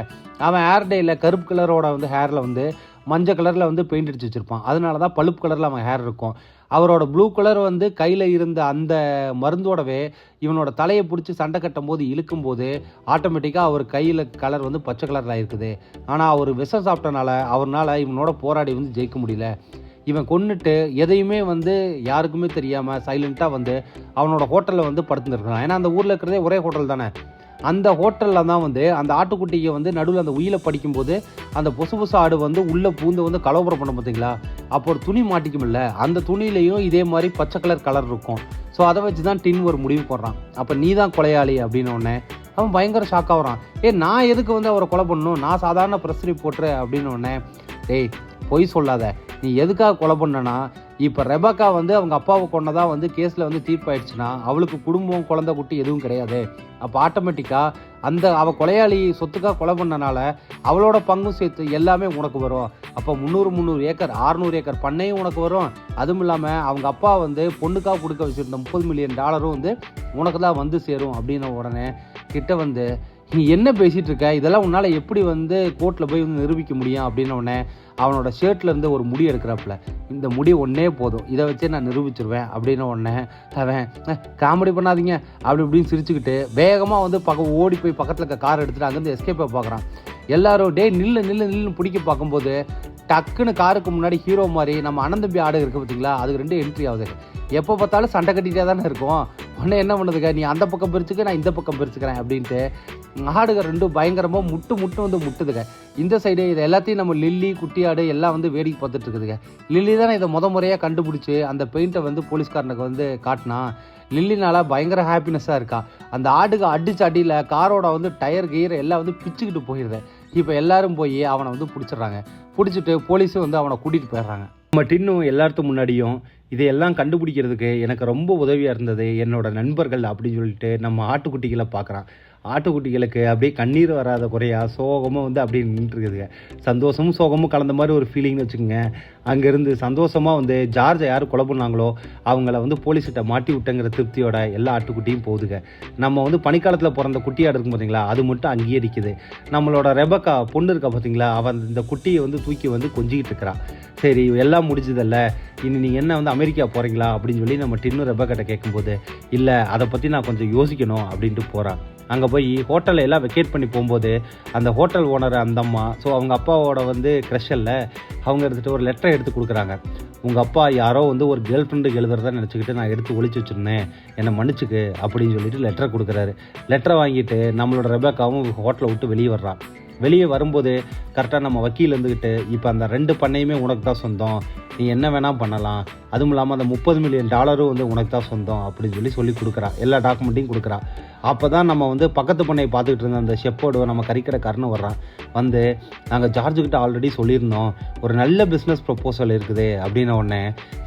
அவன் ஹேர்டேயில் கருப்பு கலரோட வந்து ஹேரில் வந்து மஞ்சள் கலரில் வந்து பெயிண்ட் அடிச்சு வச்சுருப்பான். அதனால தான் பழுப்பு கலரில் அவன் ஹேர் இருக்கும். அவரோட ப்ளூ கலர் வந்து கையில் இருந்த அந்த மருந்தோடவே இவனோட தலையை பிடிச்சி சண்டை கட்டும் போது இழுக்கும்போது ஆட்டோமேட்டிக்காக அவர் கையில் கலர் வந்து பச்சை கலரில் இருக்குது. ஆனால் அவர் விஷம் சாப்பிட்டனால அவரால் இவனோட போராடி வந்து ஜெயிக்க முடியல. இவன் கொன்னுட்டு எதையுமே வந்து யாருக்குமே தெரியாமல் சைலண்ட்டாக வந்து அவனோட ஹோட்டலில் வந்து படுத்துருக்கான். ஏன்னா அந்த ஊரில் இருக்கிறதே ஒரே ஹோட்டல் தானே. அந்த ஹோட்டலில் தான் வந்து அந்த ஆட்டுக்குட்டியை வந்து நடுவில் அந்த உயிரை படிக்கும்போது அந்த பொசு ஆடு வந்து உள்ளே பூந்து வந்து கலவரம் பண்ண பார்த்தீங்களா, அப்போ ஒரு துணி மாட்டிக்குமில்ல, அந்த துணியிலையும் இதே மாதிரி பச்சை கலர் இருக்கும். ஸோ அதை வச்சு தான் டின் ஒரு முடிவு போடுறான். அப்போ நீ தான் கொலையாளி அப்படின்னு உடனே அவன் பயங்கர ஷாக் ஆகுறான். நான் எதுக்கு வந்து அவரை கொலை பண்ணணும், நான் சாதாரண ப்ரெஸ் ரிப்போர்ட்ரு அப்படின்னு உடனே, டேய் பொய் சொல்லாத, நீ எதுக்காக கொலை பண்ணனா, இப்போ ரெபக்கா வந்து அவங்க அப்பாவை கொண்டதா வந்து கேஸில் வந்து தீர்ப்பாயிடுச்சுன்னா அவளுக்கு குடும்பம் குழந்தை குட்டி எதுவும் கிடையாது. அப்போ ஆட்டோமேட்டிக்காக அந்த அவள் கொலையாளி சொத்துக்காக கொலை பண்ணனால அவளோட பங்கும் சேர்த்து எல்லாமே உனக்கு வரும். அப்போ 300 ஏக்கர் 600 ஏக்கர் பண்ணையும் உனக்கு வரும். அதுவும் இல்லாமல் அவங்க அப்பா வந்து பொண்ணுக்காக கொடுக்க வச்சுருந்த $30 மில்லியன் வந்து உனக்கு தான் வந்து சேரும் அப்படின்ன உடனே கிட்ட வந்து, நீ என்ன பேசிகிட்டு இருக்க, இதெல்லாம் உன்னால் எப்படி வந்து கோர்ட்டில் போய் வந்து நிரூபிக்க முடியும் அப்படின்ன உடனே அவனோட ஷர்ட்லேருந்து ஒரு முடி எடுக்கிறாப்புல, இந்த முடி ஒன்றே போதும், இதை வச்சே நான் நிரூபிச்சிருவேன் அப்படின்னு உடனே அவன் காமெடி பண்ணாதீங்க அப்படி இப்படின்னு சிரிச்சுக்கிட்டு வேகமாக வந்து ஓடி போய் பக்கத்தில் இருக்க கார் எடுத்துகிட்டு அங்கேருந்து எஸ்கேப்பை பார்க்குறான். எல்லாரும் நில்லுன்னு பிடிக்க பார்க்கும்போது டக்குன்னு காருக்கு முன்னாடி ஹீரோ மாதிரி நம்ம அனந்தம்பி ஆடு இருக்குது பார்த்தீங்களா, அதுக்கு 2 என்ட்ரி ஆகுது. எப்போ பார்த்தாலும் சண்டை கட்டிகிட்டே தானே இருக்கும். உடனே என்ன பண்ணுதுங்க, நீ அந்த பக்கம் பிரிச்சுக்க, நான் இந்த பக்கம் பிரிச்சுக்கிறேன் அப்படின்ட்டு ஆடுக 2 பயங்கரமாக முட்டு வந்து முட்டுதுங்க. இந்த சைடு இதை எல்லாத்தையும் நம்ம லில்லி குட்டி ஆடு எல்லாம் வந்து வேடிக்கை பார்த்துட்டு இருக்குதுங்க. லில்லி தானே இதை முறையாக கண்டுபிடிச்சி அந்த பெயிண்ட்டை வந்து போலீஸ்காரனுக்கு வந்து காட்டினா. லில்லினால பயங்கர ஹாப்பினஸ்ஸாக இருக்கா. அந்த ஆடுக அடிச்சு அடியில் காரோட வந்து டயர் கீரை எல்லாம் வந்து பிச்சுக்கிட்டு போயிடுது. இப்போ எல்லாரும் போய் அவனை வந்து பிடிச்சிடுறாங்க. பிடிச்சிட்டு போலீஸும் வந்து அவனை கூட்டிகிட்டு போயிடுறாங்க. நம்ம டின்னும் எல்லாத்துக்கும் முன்னாடியும் இதையெல்லாம் கண்டுபிடிக்கிறதுக்கு எனக்கு ரொம்ப உதவியாக இருந்தது என்னோட நண்பர்கள் அப்படின்னு சொல்லிட்டு நம்ம ஆட்டுக்குட்டிகளை பார்க்குறான். ஆட்டுக்குட்டிகளுக்கு அப்படியே கண்ணீர் வராத குறையா சோகமாக வந்து அப்படியே நின்றுருக்குதுங்க. சந்தோஷமும் சோகமும் கலந்த மாதிரி ஒரு ஃபீலிங்னு வச்சுக்கோங்க. அங்கேருந்து சந்தோஷமாக வந்து ஜார்ஜை யார் கொலை பண்ணாங்களோ அவங்கள வந்து போலீஸ்கிட்ட மாட்டி விட்டங்கிற திருப்தியோட எல்லா ஆட்டுக்குட்டியும் போகுதுங்க. நம்ம வந்து பனிக்காலத்தில் பிறந்த குட்டியாடு இருக்கும் பார்த்தீங்களா, அது மட்டும் அங்கேயே இருக்குது. நம்மளோட ரெபக்கா பொண்ணு இருக்கா பார்த்தீங்களா, அவன் இந்த குட்டியை வந்து தூக்கி வந்து கொஞ்சிக்கிட்டு இருக்கிறான். சரி எல்லாம் முடிஞ்சதில்ல, இனி நீங்கள் என்ன வந்து அமெரிக்கா போகிறீங்களா அப்படின்னு சொல்லி நம்ம டின்னு ரெபக்கிட்ட கேட்கும்போது, இல்லை அதை பற்றி நான் கொஞ்சம் யோசிக்கணும் அப்படின்ட்டு போகிறான். அங்கே போய் ஹோட்டலில் எல்லாம் வெக்கேட் பண்ணி போகும்போது அந்த ஹோட்டல் ஓனர் அந்த அம்மா, ஸோ அவங்க அப்பாவோட வந்து க்ரஷில் அவங்க எடுத்துகிட்டு ஒரு லெட்டரை எடுத்து கொடுக்குறாங்க. உங்கள் அப்பா யாரோ வந்து ஒரு கேர்ள் ஃப்ரெண்டுக்கு எழுதுறதா நினச்சிக்கிட்டு நான் எடுத்து ஒழிச்சு வச்சுருந்தேன், என்னை மன்னிச்சுக்கு அப்படின்னு சொல்லிட்டு லெட்டரை கொடுக்குறாரு. லெட்டரை வாங்கிட்டு நம்மளோட ரெபக்காவும் ஹோட்டலை விட்டு வெளியே வர்றான். வெளியே வரும்போது கரெக்டாக நம்ம வக்கீல் இருந்துக்கிட்டு, இப்போ அந்த 2 பண்ணையுமே உனக்கு தான் சொந்தம், நீ என்ன வேணால் பண்ணலாம், அதுவும் இல்லாமல் அந்த $30 மில்லியன் வந்து உனக்கு தான் சொந்தம் அப்படின்னு சொல்லி கொடுக்குறா. எல்லா டாக்குமெண்ட்டையும் கொடுக்குறா. அப்போ தான் நம்ம வந்து பக்கத்து பண்ணையை பார்த்துக்கிட்டு இருந்த அந்த ஷெப்போடு நம்ம கறிக்கடைக்காரன்னு வர்றான். வந்து நாங்கள் ஜார்ஜுக்கிட்ட ஆல்ரெடி சொல்லியிருந்தோம், ஒரு நல்ல பிஸ்னஸ் ப்ரொப்போசல் இருக்குது அப்படின்ன உடனே,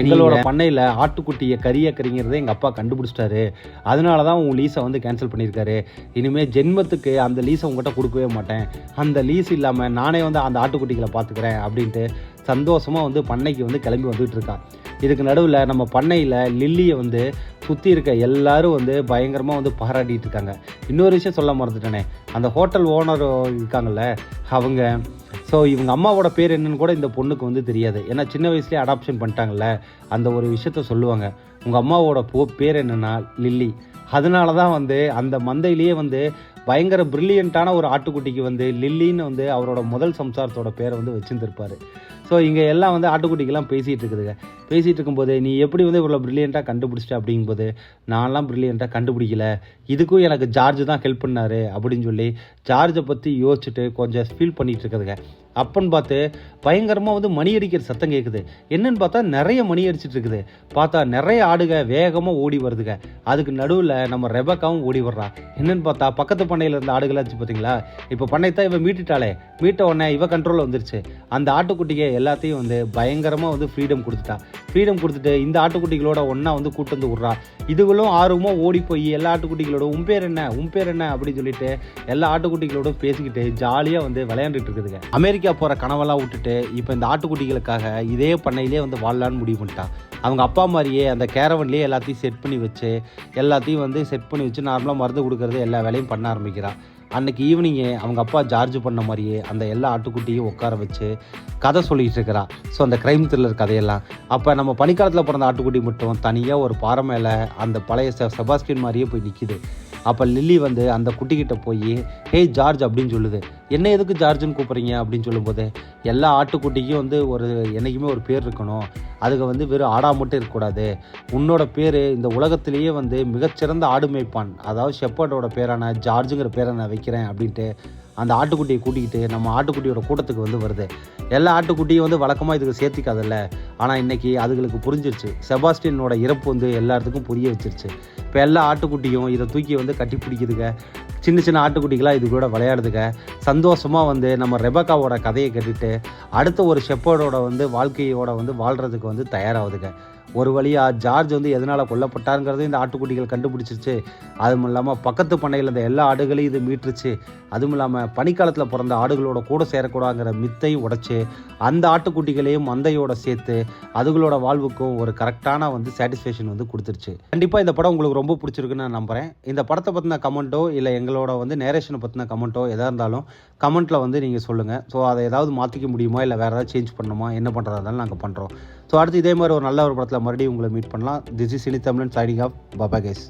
எங்களோட பண்ணையில் ஆட்டுக்குட்டியை கறிங்கிறத எங்கள் அப்பா கண்டுபிடிச்சிட்டாரு, அதனால தான் உன் லீஸை வந்து கேன்சல் பண்ணியிருக்காரு. இனிமேல் ஜென்மத்துக்கு அந்த லீஸை உங்கள்கிட்ட கொடுக்கவே மாட்டேன், அந்த லீஸ் இல்லாமல் நானே வந்து அந்த ஆட்டுக்குட்டிகளை பார்த்துக்கிறேன் அப்படின்ட்டு சந்தோஷமாக வந்து பண்ணைக்கு வந்து கிளம்பி வந்துகிட்டு இருக்கா. இதுக்கு நடுவில் நம்ம பண்ணையில் லில்லியை வந்து சுற்றி இருக்க எல்லாரும் வந்து பயங்கரமாக வந்து பாராட்டிகிட்டு இருக்காங்க. இன்னொரு விஷயம் சொல்ல மறந்துட்டேனே, அந்த ஹோட்டல் ஓனர் இருக்காங்கல்ல அவங்க, ஸோ இவங்க அம்மாவோட பேர் என்னன்னு கூட இந்த பொண்ணுக்கு வந்து தெரியாது. ஏன்னா சின்ன வயசுலேயே அடாப்ஷன் பண்ணிட்டாங்கல்ல, அந்த ஒரு விஷயத்த சொல்லுவாங்க. உங்கள் அம்மாவோட பேர் என்னென்னா லில்லி. அதனால தான் வந்து அந்த மந்தையிலேயே வந்து பயங்கர பிரில்லியண்ட்டான ஒரு ஆட்டுக்குட்டிக்கு வந்து லில்லின்னு வந்து அவரோட முதல் சம்சாரத்தோட பேரை வந்து வச்சுருந்துருப்பார். ஸோ இங்கே எல்லாம் வந்து ஆட்டுக்குட்டிக்கெல்லாம் பேசிகிட்டு இருக்குதுங்க. பேசிகிட்டு இருக்கும்போது நீ எப்படி வந்து இவ்வளோ ப்ரில்லியண்ட்டாக கண்டுபிடிச்சிட்ட அப்படிங்கும்போது, நான்லாம் ப்ரில்லியண்ட்டாக கண்டுபிடிக்கல, இதுக்கும் எனக்கு ஜார்ஜ் தான் ஹெல்ப் பண்ணார் அப்படின்னு சொல்லி ஜார்ஜை பற்றி யோசிச்சுட்டு கொஞ்சம் ஃபீல் பண்ணிகிட்டு இருக்குதுங்க. அப்பன்னு பார்த்து பயங்கரமாக வந்து மணி அடிக்கிற சத்தம் கேட்குது. என்னன்னு பார்த்தா நிறைய மணி அடிச்சிட்டு இருக்குது. பார்த்தா நிறைய ஆடுக வேகமாக ஓடி வருதுங்க. அதுக்கு நடுவில் நம்ம ரெபக்காவும் ஓடி வர்றா. என்னன்னு பார்த்தா பக்கத்து பண்ணையில் இருந்த ஆடுகளாச்சு பார்த்தீங்களா, இப்போ பண்ணைத்தான் இவன் மீட்ட உடனே இவ கண்ட்ரோலில் வந்துருச்சு. அந்த ஆட்டுக்குட்டிக்கு எல்லாத்தையும் வந்து பயங்கரமாக வந்து ஃப்ரீடம் கொடுத்துட்டு இந்த ஆட்டுக்குட்டிகளோட ஒன்றா வந்து கூட்டு வந்து விட்றா. இதுகளும் ஆர்வமாக ஓடி போய் எல்லா ஆட்டுக்குட்டிகளோட உன் பேர் என்ன அப்படின்னு சொல்லிட்டு எல்லா ஆட்டுக்குட்டிகளோடும் பேசிக்கிட்டு ஜாலியாக வந்து விளையாண்டுட்டு இருக்குதுங்க. அமெரிக்கா போகிற கனவெல்லாம் விட்டுட்டு இப்போ இந்த ஆட்டுக்குட்டிகளுக்காக இதே பண்ணையிலே வந்து வாழலான்னு முடிவு பண்ணிட்டான். அவங்க அப்பா மாதிரியே அந்த கேரவன்லேயே எல்லாத்தையும் செட் பண்ணி வச்சு நார்மலாக மருந்து கொடுக்கறது எல்லா வேலையும் பண்ண ஆரம்பிக்கிறான். அன்றைக்கி ஈவினிங்கே அவங்க அப்பா ஜார்ஜ் பண்ண மாதிரியே அந்த எல்லா ஆட்டுக்குட்டியும் உட்கார வச்சு கதை சொல்லிகிட்டு இருக்கிறா. ஸோ அந்த க்ரைம் த்ரில்லர் கதையெல்லாம். அப்போ நம்ம பனிக்காலத்தில் பிறந்த ஆட்டுக்குட்டி மட்டும் தனியாக ஒரு பாறை மேலே அந்த பழைய செபாஸ்டியன் மாதிரியே போய் நிற்கிது. அப்போ லில்லி வந்து அந்த குட்டிக்கிட்ட போய் ஹே ஜார்ஜ் அப்படின்னு சொல்லுது. என்ன எதுக்கு ஜார்ஜுன்னு கூப்பிட்றீங்க அப்படின்னு சொல்லும்போது, எல்லா ஆட்டுக்குட்டிக்கும் வந்து என்றைக்குமே ஒரு பேர் இருக்கணும், அதுக்கு வந்து வெறும் ஆடாக மட்டும் இருக்கக்கூடாது, உன்னோட பேர் இந்த உலகத்திலேயே வந்து மிகச்சிறந்த ஆடு மேய்ப்பான், அதாவது ஷெப்பர்டோட பேரான ஜார்ஜுங்கிற பேரை நான் வைக்கிறேன் அப்படின்ட்டு அந்த ஆட்டுக்குட்டியை கூட்டிக்கிட்டு நம்ம ஆட்டுக்குட்டியோட கூட்டத்துக்கு வந்து வருது. எல்லா ஆட்டுக்குட்டியும் வந்து வழக்கமாக இதுக்கு சேர்த்திக்காதில்ல, ஆனால் இன்றைக்கி அதுகளுக்கு புரிஞ்சிருச்சு. செபாஸ்டியனோட இறப்பு வந்து எல்லாத்துக்கும் புரிய வச்சிருச்சு. இப்போ எல்லா ஆட்டுக்குட்டியும் இதை தூக்கி வந்து கட்டி பிடிக்குதுங்க. சின்ன சின்ன ஆட்டுக்குட்டிகளாக இது கூட விளையாடுதுங்க. சந்தோஷமாக வந்து நம்ம ரெபக்காவோட கதையை கேட்டுட்டு அடுத்த ஒரு ஷெப்பர்டோட வந்து வாழ்க்கையோட வந்து வாழ்கிறதுக்கு வந்து தயாராகுதுங்க. ஒரு வழியாக ஜார்ஜ் வந்து எதனால் கொல்லப்பட்டாருங்கிறது இந்த ஆட்டுக்குட்டிகள் கண்டுபிடிச்சிருச்சு. அதுவும் இல்லாமல் பக்கத்து பண்ணையில் இந்த எல்லா ஆடுகளையும் இது மீட்டுருச்சு. அதுவும் இல்லாமல் பனிக்காலத்தில் பிறந்த ஆடுகளோட கூட சேரக்கூடாங்கிற மித்தையும் உடைச்சி அந்த ஆட்டுக்குட்டிகளையும் மந்தையோட சேர்த்து அதுகளோட வாழ்வுக்கும் ஒரு கரெக்டான வந்து சாட்டிஸ்ஃபேக்ஷன் வந்து கொடுத்துருச்சு. கண்டிப்பாக இந்த படம் உங்களுக்கு ரொம்ப பிடிச்சிருக்குன்னு நான் நம்புகிறேன். இந்த படத்தை பற்றின கமெண்ட்டோ இல்லை எங்களோட வந்து நேரேஷனை பற்றின கமெண்ட்டோ எதாக இருந்தாலும் கமெண்ட்டில் வந்து நீங்கள் சொல்லுங்கள். ஸோ அதை ஏதாவது மாற்றிக்க முடியுமா, இல்லை வேறு ஏதாவது சேஞ்ச் பண்ணணுமா, என்ன பண்ணுறதா இருந்தாலும் நாங்கள் பண்ணுறோம். ஸோ அடுத்து இதே மாதிரி ஒரு நல்ல ஒரு படத்தில் மறுபடியும் உங்களை மீட் பண்ணலாம். திஸ் இஸ் சினி தமிழன் சைனிங் ஆஃப். Bye guys.